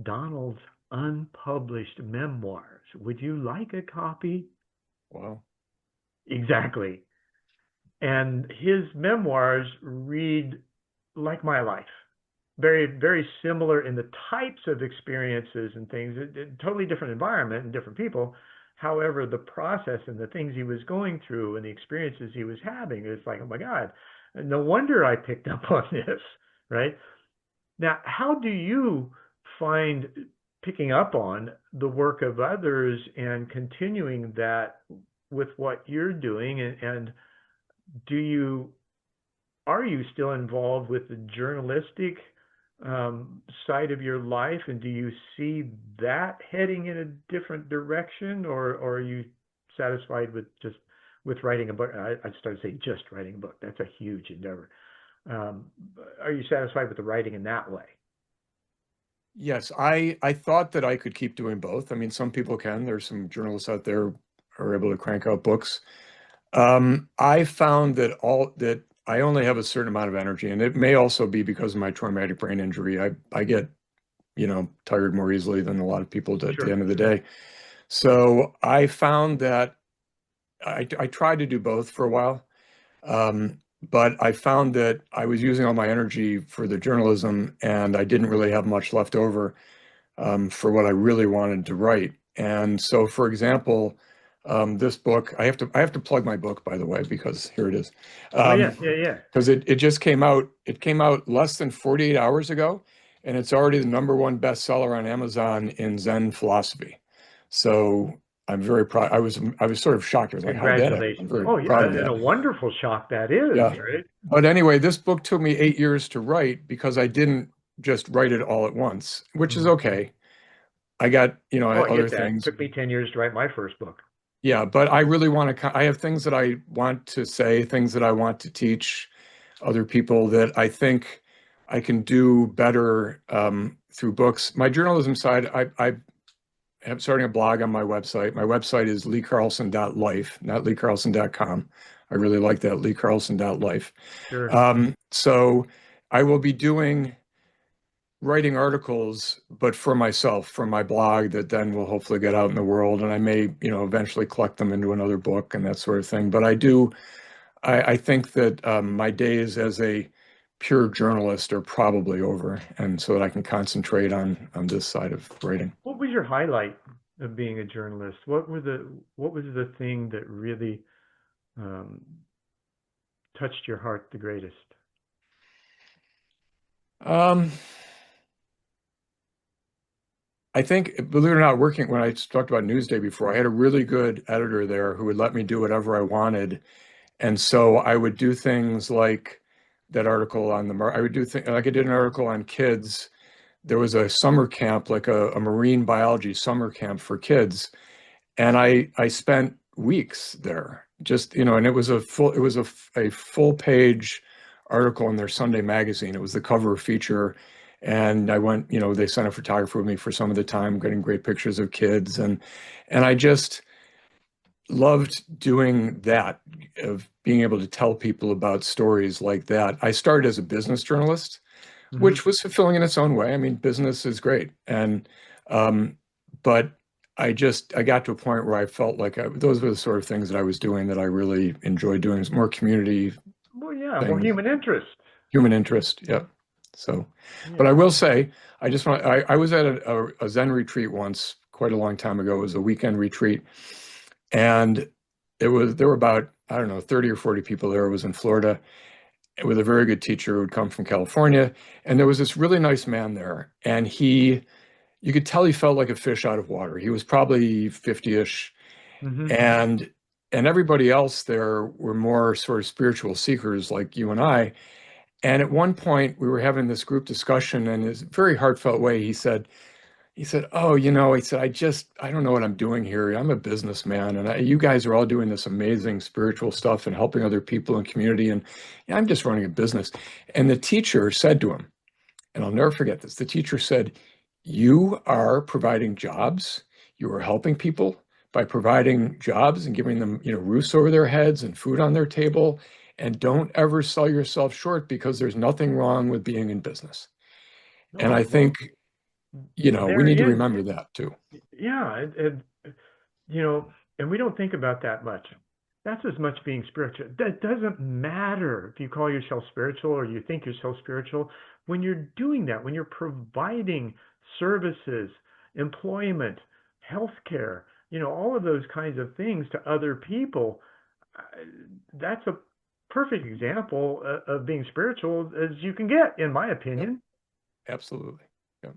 Donald's unpublished memoirs. Would you like a copy? Wow. Exactly. And his memoirs read like my life. Very, very similar in the types of experiences and things, totally different environment and different people. However, the process and the things he was going through and the experiences he was having, it's like, oh my God, no wonder I picked up on this, right? Now, how do you find picking up on the work of others and continuing that with what you're doing? And are you still involved with the journalistic side of your life, and do you see that heading in a different direction, or are you satisfied with writing a book? I started to say just writing a book. That's a huge endeavor. Are you satisfied with the writing in that way? Yes, I thought that I could keep doing both. I mean, some people can. There's some journalists out there who are able to crank out books. I found that I only have a certain amount of energy, and it may also be because of my traumatic brain injury. I get, tired more easily than a lot of people do at the end of the day. So I found that I tried to do both for a while, but I found that I was using all my energy for the journalism, and I didn't really have much left over for what I really wanted to write. And so, for example, this book, I have to plug my book, by the way, because here it is. Yeah. Because it just came out. It came out less than 48 hours ago, and it's already the #1 bestseller on Amazon in Zen philosophy. So I'm very proud. I was sort of shocked. I was like, how did that happen? I'm Congratulations. very Oh, yeah, proud of and that. a wonderful shock that is, Yeah. right? But anyway, this book took me 8 years to write because I didn't just write it all at once, which is okay. I got, Oh, I other get that. It things. took me 10 years to write my first book. Yeah, but I really want to, I have things that I want to say, things that I want to teach other people that I think I can do better through books. My journalism side, I am starting a blog on my website. My website is leecarlson.life, not leecarlson.com. I really like that, leecarlson.life. Sure. So I will be writing articles, but for myself, from my blog that then will hopefully get out in the world. And I may, eventually collect them into another book and that sort of thing. But I think that my days as a pure journalist are probably over, and so that I can concentrate on this side of writing. What was your highlight of being a journalist? What was the thing that really um, touched your heart the greatest? Um, I think, believe it or not, when I talked about Newsday before, I had a really good editor there who would let me do whatever I wanted. And so I would do things like that article on I would do things like I did an article on kids. There was a summer camp, like a marine biology summer camp for kids. And I spent weeks there, just, and it was a full page article in their Sunday magazine. It was the cover feature. And I went, they sent a photographer with me for some of the time, getting great pictures of kids. And I just loved doing that, of being able to tell people about stories like that. I started as a business journalist, which was fulfilling in its own way. I mean, business is great. But I got to a point where I felt like those were the sort of things that I was doing that I really enjoyed doing. It was more community Well, yeah, things. more human interest. Human interest, yeah. So, but I will say, I was at a Zen retreat once, quite a long time ago. It was a weekend retreat. And there were about, I don't know, 30 or 40 people there. It was in Florida with a very good teacher who'd come from California. And there was this really nice man there. And you could tell he felt like a fish out of water. He was probably 50-ish. Mm-hmm. And everybody else there were more sort of spiritual seekers like you and I. And at one point we were having this group discussion, and in a very heartfelt way, he said, "Oh, he said, I don't know what I'm doing here. I'm a businessman, and you guys are all doing this amazing spiritual stuff and helping other people in community, and I'm just running a business." And the teacher said to him, and I'll never forget this, the teacher said, "You are providing jobs. You are helping people by providing jobs and giving them, roofs over their heads and food on their table. And don't ever sell yourself short, because there's nothing wrong with being in business." And I Oh, think, well, we need to therein, remember that too. yeah, and we don't think about that much. That's as much being spiritual. That doesn't matter if you call yourself spiritual or you think yourself spiritual. When you're doing that, when you're providing services, employment, healthcare, all of those kinds of things to other people, uh, that's a perfect example of being spiritual as you can get, in my Yep, opinion. absolutely. Yep.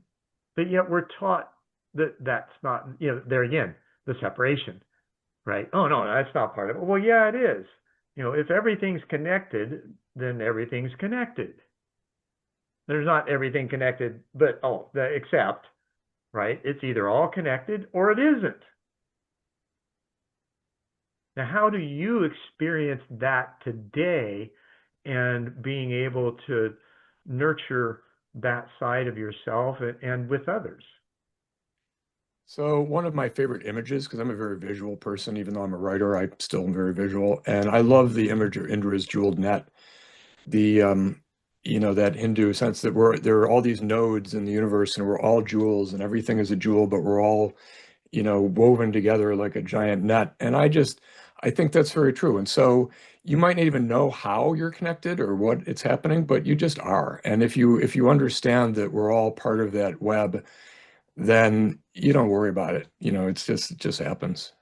But yet we're taught that that's not, there again, the separation, right? Oh, no, that's not part of it. Well, yeah, it is. If everything's connected, then everything's connected. There's not everything connected, but except, right? It's either all connected or it isn't. Now, how do you experience that today and being able to nurture that side of yourself and with others? So one of my favorite images, because I'm a very visual person, even though I'm a writer, I still am very visual. And I love the image of Indra's jeweled net, the that Hindu sense that there are all these nodes in the universe and we're all jewels and everything is a jewel, but we're all, woven together like a giant net. And I think that's very true. And so you might not even know how you're connected or what it's happening, but you just are. And if you understand that we're all part of that web, then you don't worry about it. It just happens.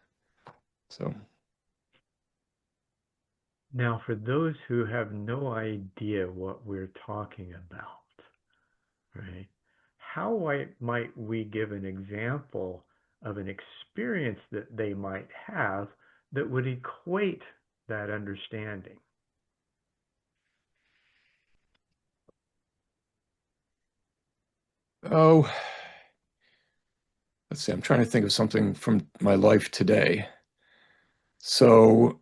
So, Now, for those who have no idea what we're talking about, right? How might we give an example of an experience that they might have that would equate that understanding? oh, let's see. I'm trying to think of something from my life today. So,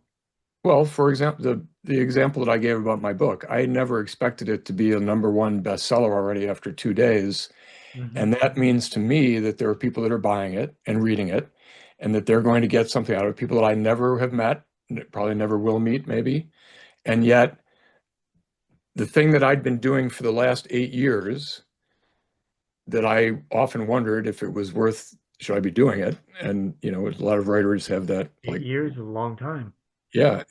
well, for example, the example that I gave about my book, I never expected it to be a #1 bestseller already after 2 days. Mm-hmm. And that means to me that there are people that are buying it and reading it, and that they're going to get something out of it, people that I never have met, probably never will meet, maybe. And yet, the thing that I'd been doing for the last 8 years, that I often wondered if it was worth, should I be doing it? And, a lot of writers have that, Eight like, years is a long time. yeah.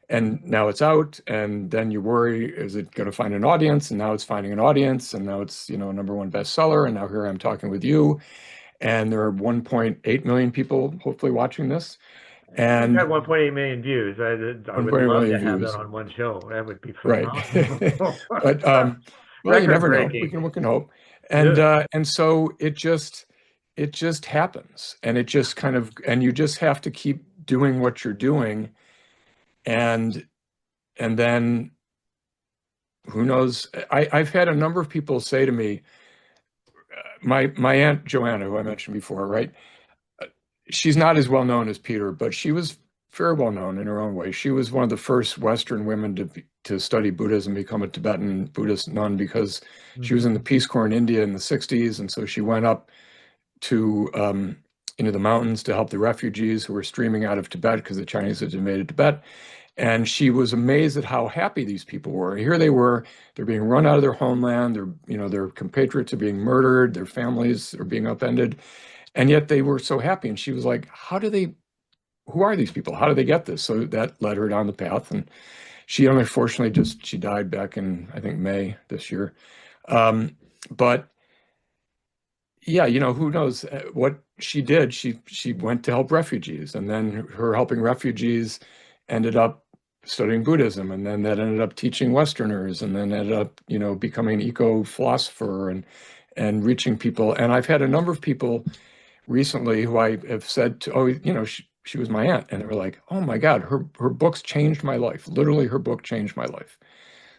And now it's out, and then you worry, is it going to find an audience? And now it's finding an audience, and now it's, a #1 bestseller. And now here I'm talking with you, and there are 1.8 million people hopefully watching this, We've got and 1.8 million views. I would 1.8 love million to have that views. on one show. That would be Right. phenomenal. But well, you Record never know. breaking. We can hope. And Yeah. so it just happens, and it just kind of, and you just have to keep doing what you're doing, and then who knows? I've had a number of people say to me, my aunt Joanna, who I mentioned before, right? She's not as well known as Peter, but she was very well known in her own way. She was one of the first Western women to study Buddhism, become a Tibetan Buddhist nun, because she was Mm-hmm. in the Peace Corps in India in the 60s. And so she went up to into the mountains to help the refugees who were streaming out of Tibet because the Chinese had invaded Tibet. And she was amazed at how happy these people were. Here they were, they're being run out of their homeland, their compatriots are being murdered, their families are being upended, and yet they were so happy. And she was like, who are these people? How do they get this? So that led her down the path. And she unfortunately she died back in, I think, May this year. But yeah, who knows what she did? She went to help refugees, and then her helping refugees ended up studying Buddhism, and then that ended up teaching Westerners, and then ended up, becoming an eco-philosopher and reaching people. And I've had a number of people recently who I have said to, oh, she was my aunt. And they were like, oh my God, her books changed my life. Literally, her book changed my life.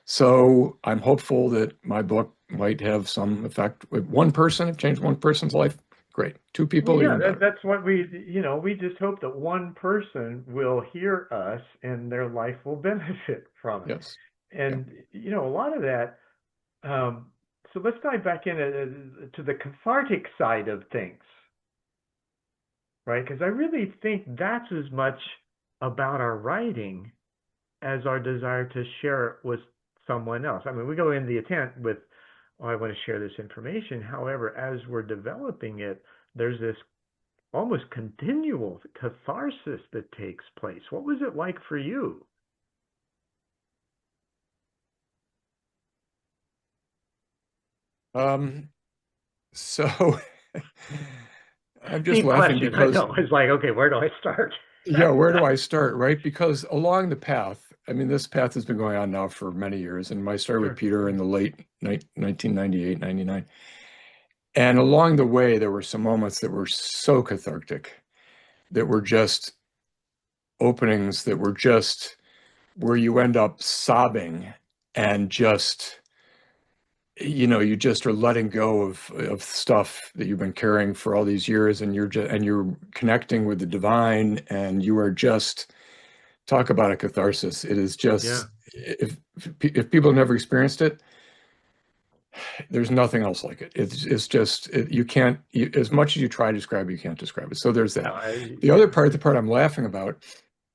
So I'm hopeful that my book might have some effect with one person. It changed one person's life. Great. Two Well, people, yeah, even better. that's what we just hope that one person will hear us and their life will benefit from it. Yes. Yeah. And, a lot of that, um, so let's dive back in to the cathartic side of things, right? Because I really think that's as much about our writing as our desire to share it with someone else. I mean, we go in the intent with, oh, I want to share this information. However, as we're developing it, there's this almost continual catharsis that takes place. What was it like for you? So I'm just Deep laughing question, I because, know. It's like, okay, where do I start? yeah, where do I start, right? Because along the path, I mean, this path has been going on now for many years, and I started with Sure. Peter in the late 1998, 99. And along the way, there were some moments that were so cathartic, that were just openings, that were just where you end up sobbing and just, you just are letting go of stuff that you've been carrying for all these years, and you're connecting with the divine, and you are just talk about a catharsis. It is Yeah. just, if people have never experienced it, there's nothing else like it. It's just you can't as much as you try to describe it, you can't describe it. So there's No, that. The other yeah. part, the part I'm laughing about,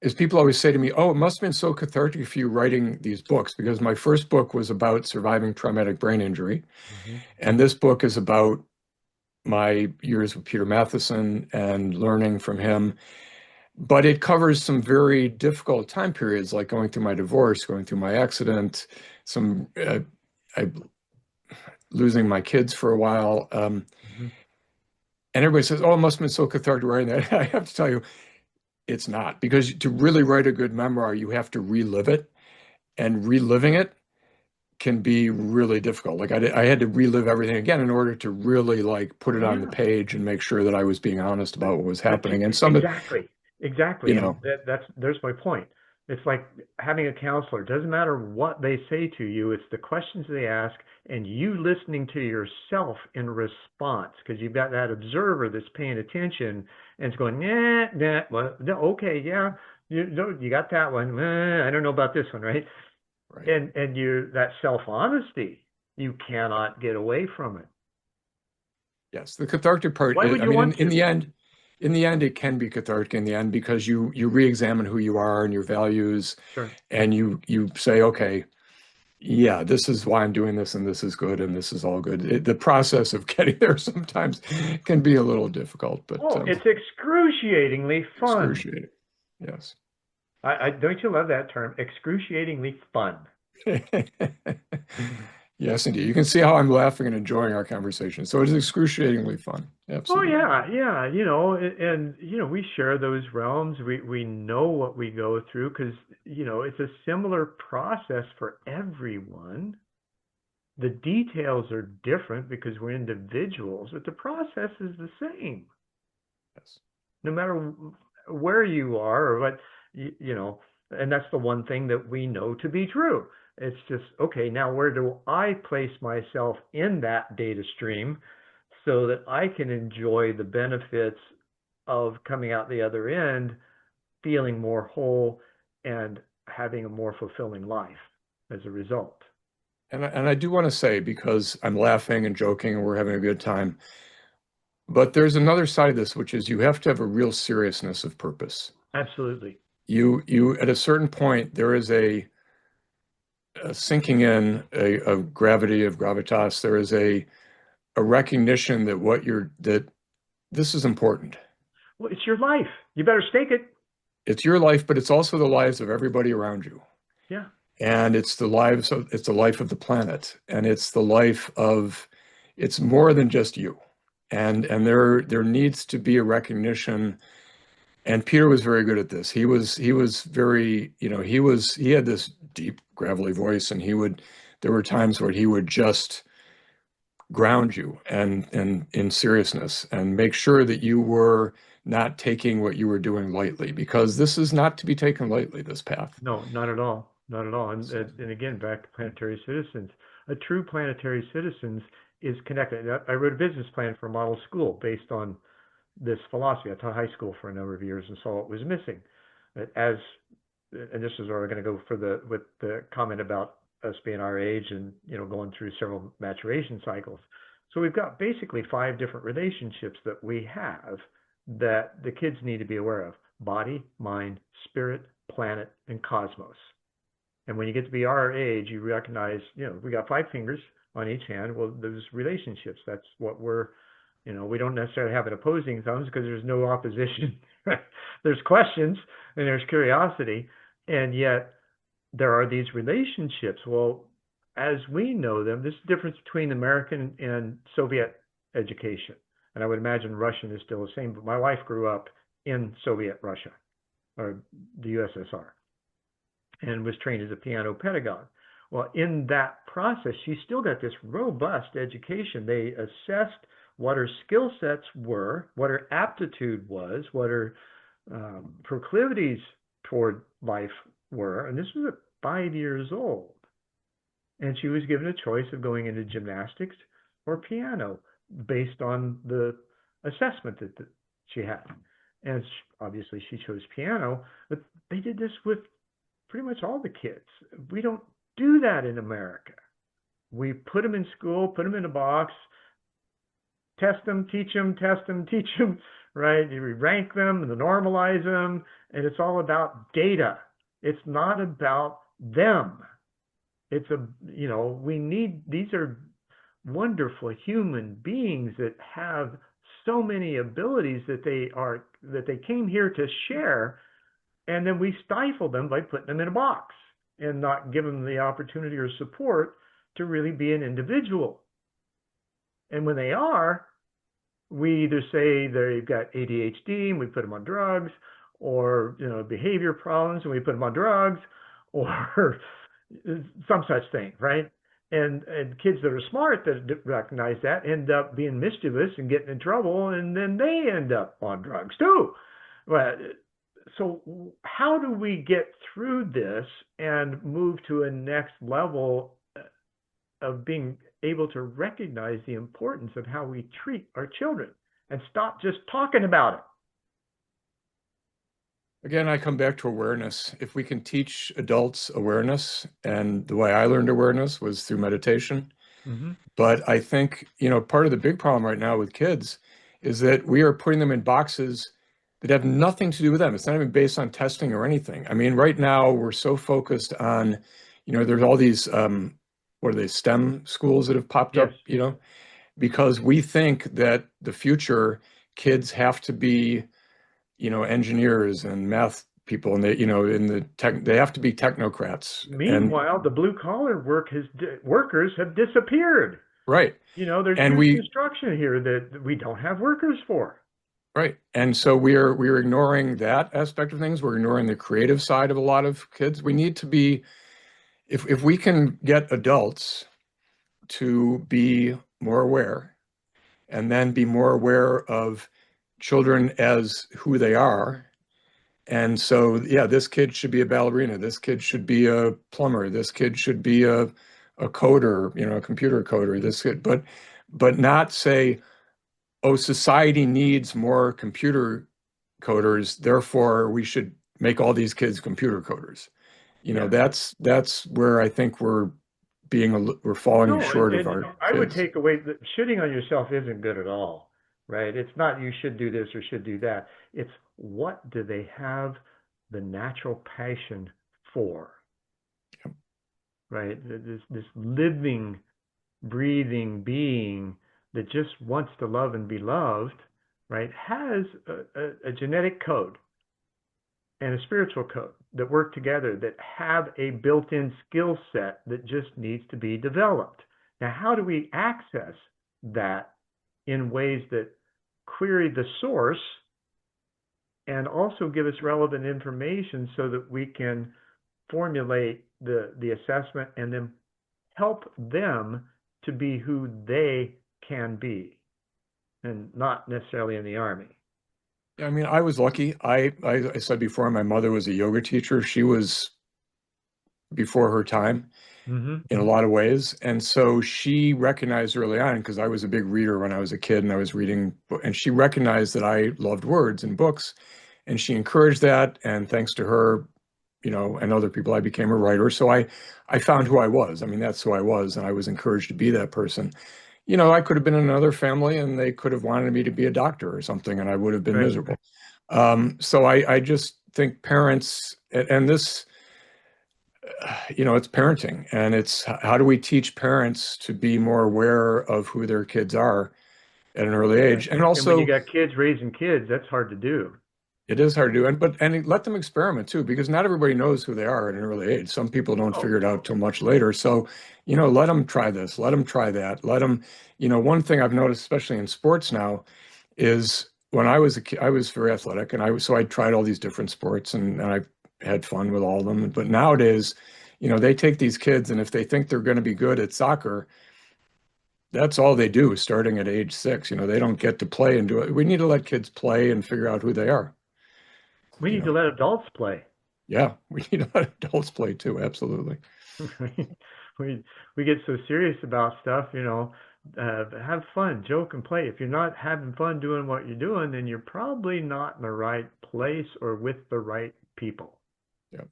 is people always say to me, "Oh, it must have been so cathartic for you writing these books," because my first book was about surviving traumatic brain injury, Hmm. and this book is about my years with Peter Matthiessen and learning from him. But it covers some very difficult time periods, like going through my divorce, going through my accident, some I losing my kids for a while. Hmm. And everybody says, "Oh, it must have been so cathartic writing that." I have to tell you, it's not, because to really write a good memoir, you have to relive it, and reliving it can be really difficult. Like I had to relive everything again in order to really like put it on the Yeah. page and make sure that I was being honest about what was happening. And some of, Exactly. you Exactly. And know, there's my point. It's like having a counselor. It doesn't matter what they say to you, it's the questions they ask and you listening to yourself in response, because you've got that observer that's paying attention and it's going, nah, nah, well, no, okay, yeah, you got that one. I don't know about this one, right? right. And that self-honesty, you cannot get away from it. Yes, the cathartic part, Why would I you mean, want to? in the end, it can be cathartic in the end, because you re-examine who you are and your values, Sure. and you say, okay, yeah, this is why I'm doing this, and this is good, and this is all good. The process of getting there sometimes can be a little difficult, but Oh, it's excruciatingly fun. excruciating. Yes. I don't you love that term? Excruciatingly fun. Yes, indeed. You can see how I'm laughing and enjoying our conversation. So it is excruciatingly fun. Oh Absolutely. yeah, yeah, and we share those realms. We know what we go through because it's a similar process for everyone. The details are different because we're individuals, but the process is the same. Yes. No matter where you are or what and that's the one thing that we know to be true. It's just, okay, now where do I place myself in that data stream so that I can enjoy the benefits of coming out the other end feeling more whole and having a more fulfilling life as a result. And I do want to say, because I'm laughing and joking and we're having a good time, but there's another side of this, which is you have to have a real seriousness of purpose. Absolutely. You at a certain point, there is a sinking in a gravity of gravitas. There is a recognition that that this is important. Well, it's your life. You better stake it. It's your life, but it's also the lives of everybody around you. Yeah. And it's the life of the planet. And it's more than just you. And there needs to be a recognition. And Peter was very good at this. He was very, he had this deep, gravelly voice, and there were times where he would just ground you and in seriousness, and make sure that you were not taking what you were doing lightly, because this is not to be taken lightly, this path. No, not at all. Not at all. So, And again, back to planetary citizens. A true planetary citizen is connected. I wrote a business plan for a model school based on this philosophy. I taught high school for a number of years and saw what was missing. As and this is where we're going to go for with the comment about us being our age and going through several maturation cycles. So we've got basically 5 different relationships that we have that the kids need to be aware of: body, mind, spirit, planet, and cosmos. And when you get to be our age, you recognize, we got 5 fingers on each hand. Well, there's relationships. That's what we don't necessarily have an opposing thumbs because there's no opposition. There's questions and there's curiosity. And yet there are these relationships. Well, as we know them, this is the difference between American and Soviet education. And I would imagine Russian is still the same, but my wife grew up in Soviet Russia, or the USSR, and was trained as a piano pedagogue. Well, in that process, she still got this robust education. They assessed what her skill sets were, what her aptitude was, what her proclivities toward life were. And this was at 5 years old. And she was given a choice of going into gymnastics or piano based on the assessment that she had. And obviously she chose piano, but they did this with pretty much all the kids. We don't do that in America. We put them in school, put them in a box, test them, teach them, test them, teach them, right? We rank them and normalize them, and it's all about data. It's not about them. It's these are wonderful human beings that have so many abilities that they came here to share, and then we stifle them by putting them in a box and not give them the opportunity or support to really be an individual. And when they are, we either say they've got ADHD and we put them on drugs, or behavior problems and we put them on drugs, or some such thing, right? And kids that are smart that recognize that end up being mischievous and getting in trouble, and then they end up on drugs too. But so how do we get through this and move to a next level of being able to recognize the importance of how we treat our children and stop just talking about it? again, I come back to awareness. If we can teach adults awareness, and the way I learned awareness was through meditation. Mm-hmm. But I think, part of the big problem right now with kids is that we are putting them in boxes that have nothing to do with them. It's not even based on testing or anything. I mean, right now we're so focused on, there's all these, what are they, STEM schools that have popped Yes. up, because we think that the future kids have to be, engineers and math people, and they have to be technocrats. Meanwhile, the blue collar workers have disappeared. Right. There's And huge construction here that we don't have workers for. Right. And so we're ignoring that aspect of things. We're ignoring the creative side of a lot of kids. We need to be, if we can get adults to be more aware, and then be more aware of children as who they are. And so, yeah, this kid should be a ballerina. This kid should be a plumber. This kid should be a coder, a computer coder. This kid, but not say, oh, society needs more computer coders, therefore we should make all these kids computer coders. That's where I think we're falling short of our I would kids. take away that shitting on yourself isn't good at all, right? It's not you should do this or should do that. It's what do they have the natural passion for, right? This living, breathing being that just wants to love and be loved, right, has a genetic code and a spiritual code that work together, that have a built-in skill set that just needs to be developed. Now, how do we access that in ways that query the source and also give us relevant information so that we can formulate the assessment and then help them to be who they can be, and not necessarily in the Army. Yeah, I mean, I was lucky. I said before, my mother was a yoga teacher. She was before her time Mm-hmm. in a lot of ways. And so she recognized early on, because I was a big reader when I was a kid and I was reading, and she recognized that I loved words and books, and she encouraged that. And thanks to her, and other people, I became a writer. So I found who I was. I mean, that's who I was, and I was encouraged to be that person. I could have been in another family and they could have wanted me to be a doctor or something, and I would have been Right. miserable. So I just think parents, and this, it's parenting, and it's how do we teach parents to be more aware of who their kids are at an early Right. age. And And when you also, got kids raising kids, that's hard to do. it is hard to do, and let them experiment too, because not everybody knows who they are at an early age. Some people don't Oh, figure it out till much later. So, let them try this, let them try that, let them, one thing I've noticed, especially in sports now, is when I was a kid, I was very athletic, and I tried all these different sports, and I had fun with all of them. But nowadays, they take these kids, and if they think they're going to be good at soccer, that's all they do starting at age 6. They don't get to play and do it. We need to let kids play and figure out who they are. we You need know, to let adults play. yeah, we need to let adults play too. Absolutely. we we get so serious about stuff, have fun, joke and play. If you're not having fun doing what you're doing, then you're probably not in the right place or with the right people. Yeah.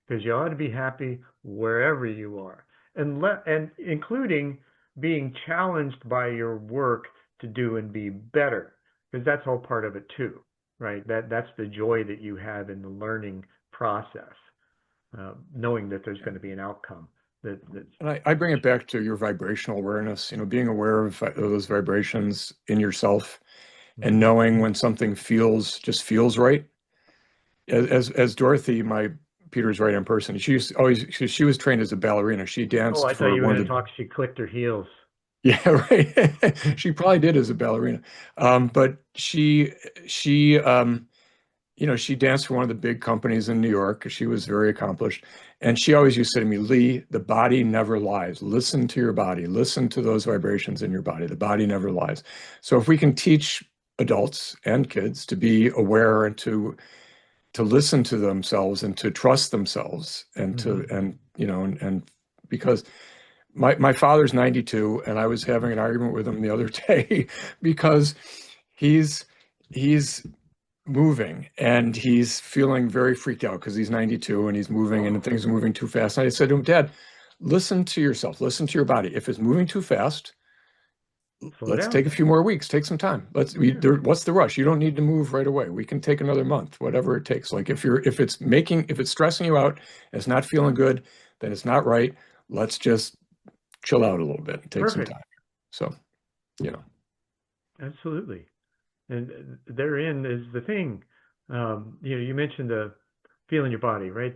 Because you ought to be happy wherever you are, and including being challenged by your work to do and be better, because that's all part of it too, right? That's the joy that you have in the learning process, knowing that there's going to be an outcome. That's And I bring it back to your vibrational awareness, being aware of those vibrations in yourself, and Mhm. knowing when something just feels right. As Dorothy, my Peter's right-hand person, she was trained as a ballerina. She Oh, danced I thought for you were one going of to the talk. She clicked her heels. Yeah, right. She probably did as a ballerina. But she danced for one of the big companies in New York. She was very accomplished. And she always used to say to me, Lee, the body never lies. Listen to your body. Listen to those vibrations in your body. The body never lies. So if we can teach adults and kids to be aware and to listen to themselves and to trust themselves, and Hmm. and because my father's 92, and I was having an argument with him the other day because he's he's moving and he's feeling very freaked out because he's 92 and he's moving and Oh, things are moving too fast. And I said to him, Dad, listen to yourself, listen to your body. If it's moving too fast, slow let's take down. a few more weeks, take some time. Yeah, What's the rush? You don't need to move right away. We can take another month, whatever it takes. Like if it's stressing you out, and it's not feeling good, then it's not right. Let's just chill out a little bit and take some perfect. time. So, you know, Absolutely. And therein is the thing. You mentioned the feeling your body, right?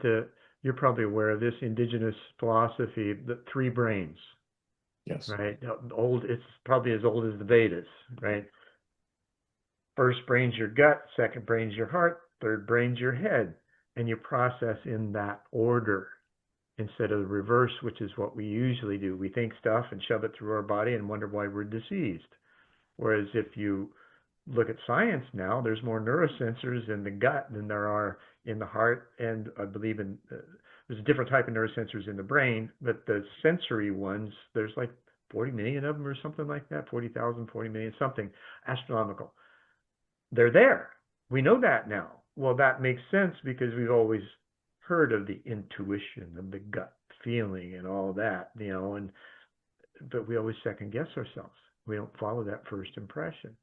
You're probably aware of this indigenous philosophy, the three brains, yes. right? Old, it's probably as old as the Vedas, right? First brain's your gut, second brain's your heart, third brain's your head, and you process in that order instead of the reverse, which is what we usually do. We think stuff and shove it through our body and wonder why we're diseased. Whereas if you look at science now, there's more neurosensors in the gut than there are in the heart, and I believe there's a different type of neurosensors in the brain, but the sensory ones, there's like 40 million of them or something like that, 40,000, 40 million, something astronomical. They're there. We know that now. Well, that makes sense because we've always heard of the intuition and the gut feeling and all that, but we always second guess ourselves. We don't follow that first impression.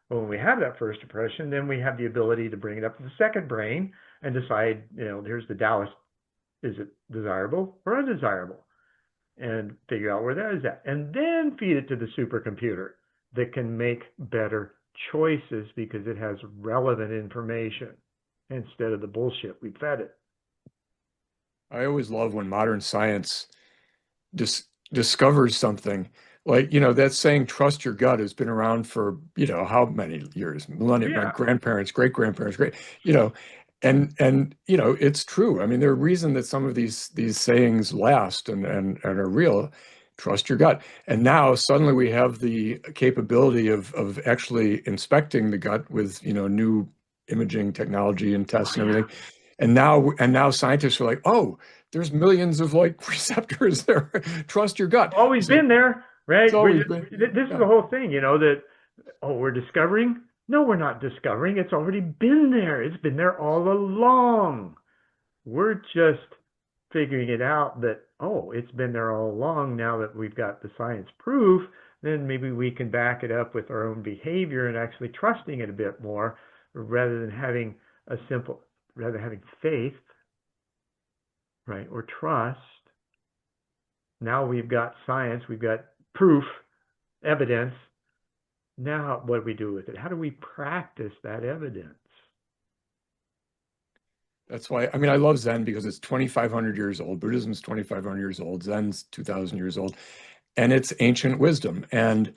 Well, when we have that first impression, then we have the ability to bring it up to the second brain and decide, here's the Taoist, is it desirable or undesirable? And figure out where that is at. And then feed it to the supercomputer that can make better choices because it has relevant information instead of the bullshit we fed it. I always love when modern science discovers something. Like, that saying, trust your gut, has been around for, how many years? Millennia, my Yeah, grandparents, great grandparents, great, and it's true. I mean, there are reason that some of these sayings last and are real. trust your gut. And now suddenly we have the capability of actually inspecting the gut with, new imaging technology and tests and everything. And now scientists are like, oh, there's millions of like receptors there. Trust your gut. Always So been there, right? it's always been, This is yeah. the whole thing, that, oh, we're discovering. No, we're not discovering. It's already been there. It's been there all along. We're just figuring it out that, oh, it's been there all along. Now that we've got the science proof, then maybe we can back it up with our own behavior and actually trusting it a bit more rather than having having faith, right, or trust. Now we've got science, we've got proof, evidence. Now what do we do with it? How do we practice that evidence? That's why, I mean, I love Zen because it's 2,500 years old. Buddhism's 2,500 years old. Zen's 2,000 years old. And it's ancient wisdom. And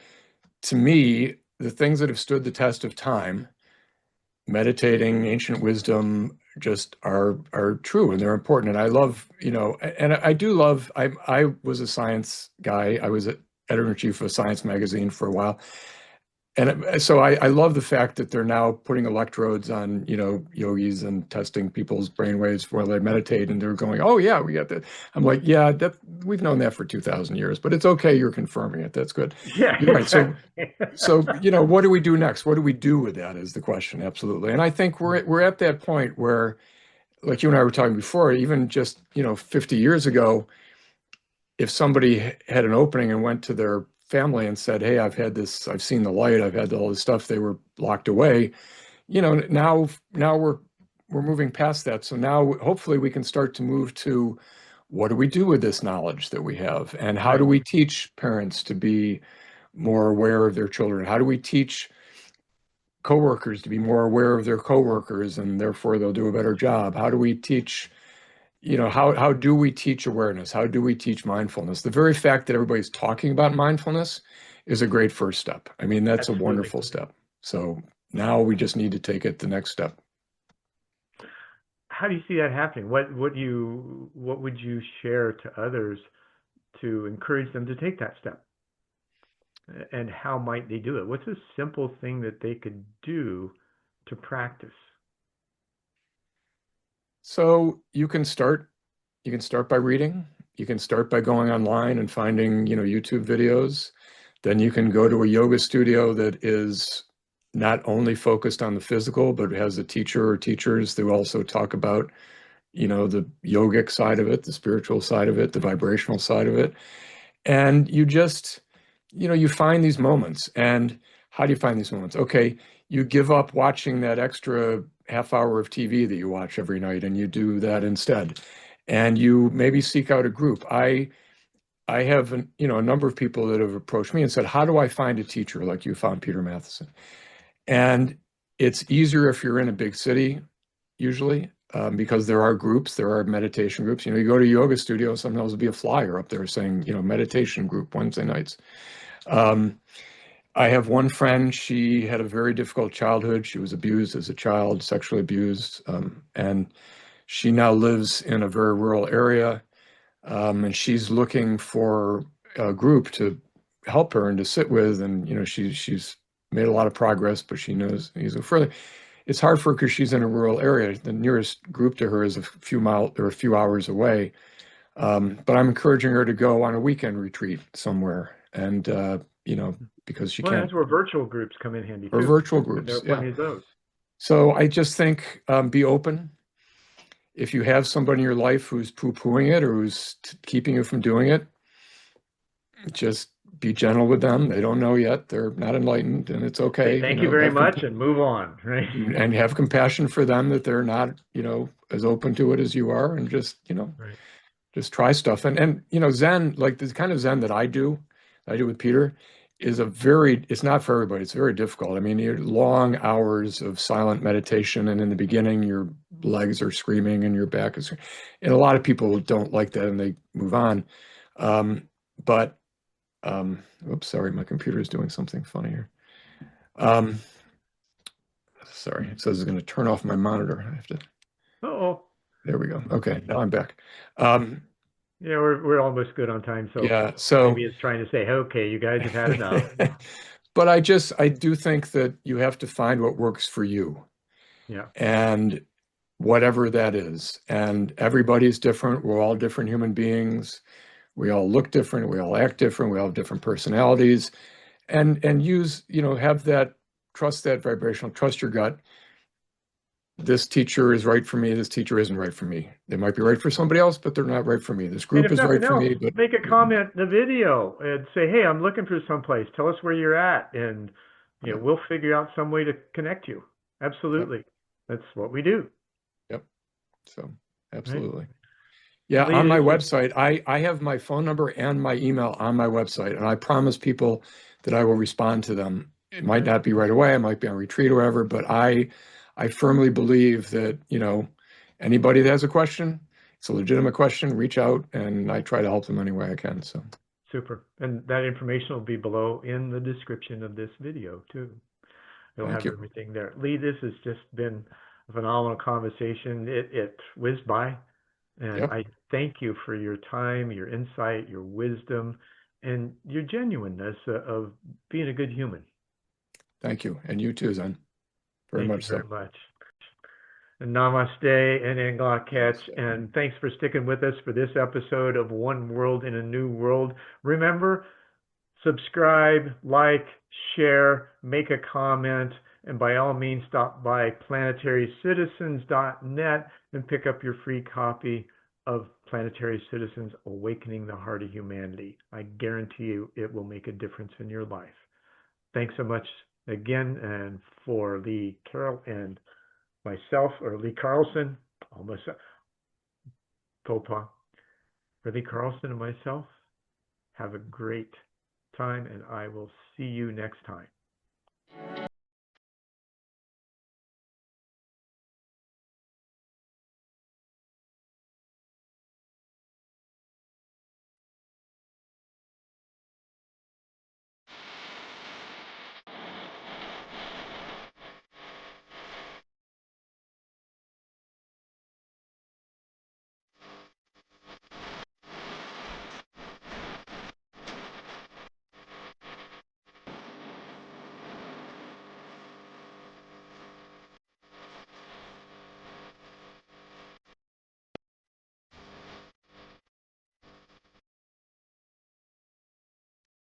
to me, the things that have stood the test of time, meditating, ancient wisdom, just are true and they're important. And I love, and I do love, I was a science guy. I was editor-in-chief of Science magazine for a while. And so I love the fact that they're now putting electrodes on, yogis and testing people's brainwaves while they meditate, and they're going, oh yeah, we got that. I'm like, yeah, we've known that for 2,000 years, but it's okay. You're confirming it. That's good. Yeah, You're right. exactly. So what do we do next? What do we do with that is the question. Absolutely. And I think we're at that point where, like you and I were talking before, even just, 50 years ago, if somebody had an opening and went to their family and said, hey, I've seen the light, I've had all this stuff, they were locked away, now we're moving past that. So now hopefully we can start to move to what do we do with this knowledge that we have? And how do we teach parents to be more aware of their children? How do we teach coworkers to be more aware of their coworkers and therefore they'll do a better job? How do we teach how do we teach awareness? How do we teach mindfulness? The very fact that everybody's talking about mindfulness is a great first step. I mean, that's Absolutely. a wonderful step. So now we just need to take it the next step. How do you see that happening? What would you share to others to encourage them to take that step? And how might they do it? What's a simple thing that they could do to practice? So you can start by reading. You can start by going online and finding, YouTube videos. Then you can go to a yoga studio that is not only focused on the physical, but has a teacher or teachers that also talk about, the yogic side of it, the spiritual side of it, the vibrational side of it. And you just, you find these moments. And how do you find these moments? Okay, you give up watching that extra half hour of TV that you watch every night and you do that instead. And you maybe seek out a group. I have a number of people that have approached me and said, how do I find a teacher like you found Peter Matthiessen? And it's easier if you're in a big city, usually, because there are groups, there are meditation groups. You go to a yoga studio, sometimes there'll be a flyer up there saying, meditation group Wednesday nights. I have one friend, she had a very difficult childhood. She was abused as a child, sexually abused, and she now lives in a very rural area, and she's looking for a group to help her and to sit with. And, she's made a lot of progress, but she knows needs to go further. It's hard for her because she's in a rural area. The nearest group to her is a few hours away. But I'm encouraging her to go on a weekend retreat somewhere. And, because she can't. That's where virtual groups come in handy too. Or virtual groups, there are plenty of those. So I just think be open. If you have somebody in your life who's poo-pooing it or who's keeping you from doing it, just be gentle with them. They don't know yet. They're not enlightened, and it's okay. Thank you very much and move on, right? And have compassion for them that they're not, as open to it as you are, and just, just try stuff. And Zen, like the kind of Zen that I do with Peter, is it's not for everybody. It's very difficult. I mean, you're long hours of silent meditation, and in the beginning, your legs are screaming and your back is, and a lot of people don't like that and they move on. Oops, sorry, my computer is doing something funny here. Sorry, it says it's going to turn off my monitor. I have to. Uh-oh. There we go. Okay, now I'm back. Yeah, we're almost good on time, so Yeah. So, maybe it's trying to say, okay, you guys have had enough. but I do think that you have to find what works for you, Yeah. and whatever that is. And everybody's different. We're all different human beings. We all look different. We all act different. We all have different personalities. And use, have that, trust that vibrational, trust your gut. This teacher is right for me. This teacher isn't right for me. They might be right for somebody else, but they're not right for me. This And group if is right nothing for else, me, but make a comment in the video and say, hey, I'm looking for someplace. Tell us where you're at. And, yep, we'll figure out some way to connect you. yep, Absolutely. That's what we do. yep. So Right. absolutely. Yeah, Lee, on my this is website, I have my phone number and my email on my website, and I promise people that I will respond to them. It might good. not be right away, I might be on retreat or whatever, but I firmly believe that, anybody that has a question, it's a legitimate question, reach out, and I try to help them any way I can. So Super. And that information will be below in the description of this video too. It'll thank have you. everything there. Lee, this has just been a phenomenal conversation. It whizzed by. And Yep, I thank you for your time, your insight, your wisdom, and your genuineness of being a good human. thank you. And you too, Zen. Very Thank you much very so. much. And namaste and Englaketch, and thanks for sticking with us for this episode of One World in a New World. Remember, subscribe, like, share, make a comment, and by all means stop by planetarycitizens.net and pick up your free copy of Planetary Citizens Awakening the Heart of Humanity. I guarantee you it will make a difference in your life. Thanks so much again, and for Lee Carroll and myself, or Lee Carlson, almost Popa, for Lee Carlson and myself, have a great time, and I will see you next time.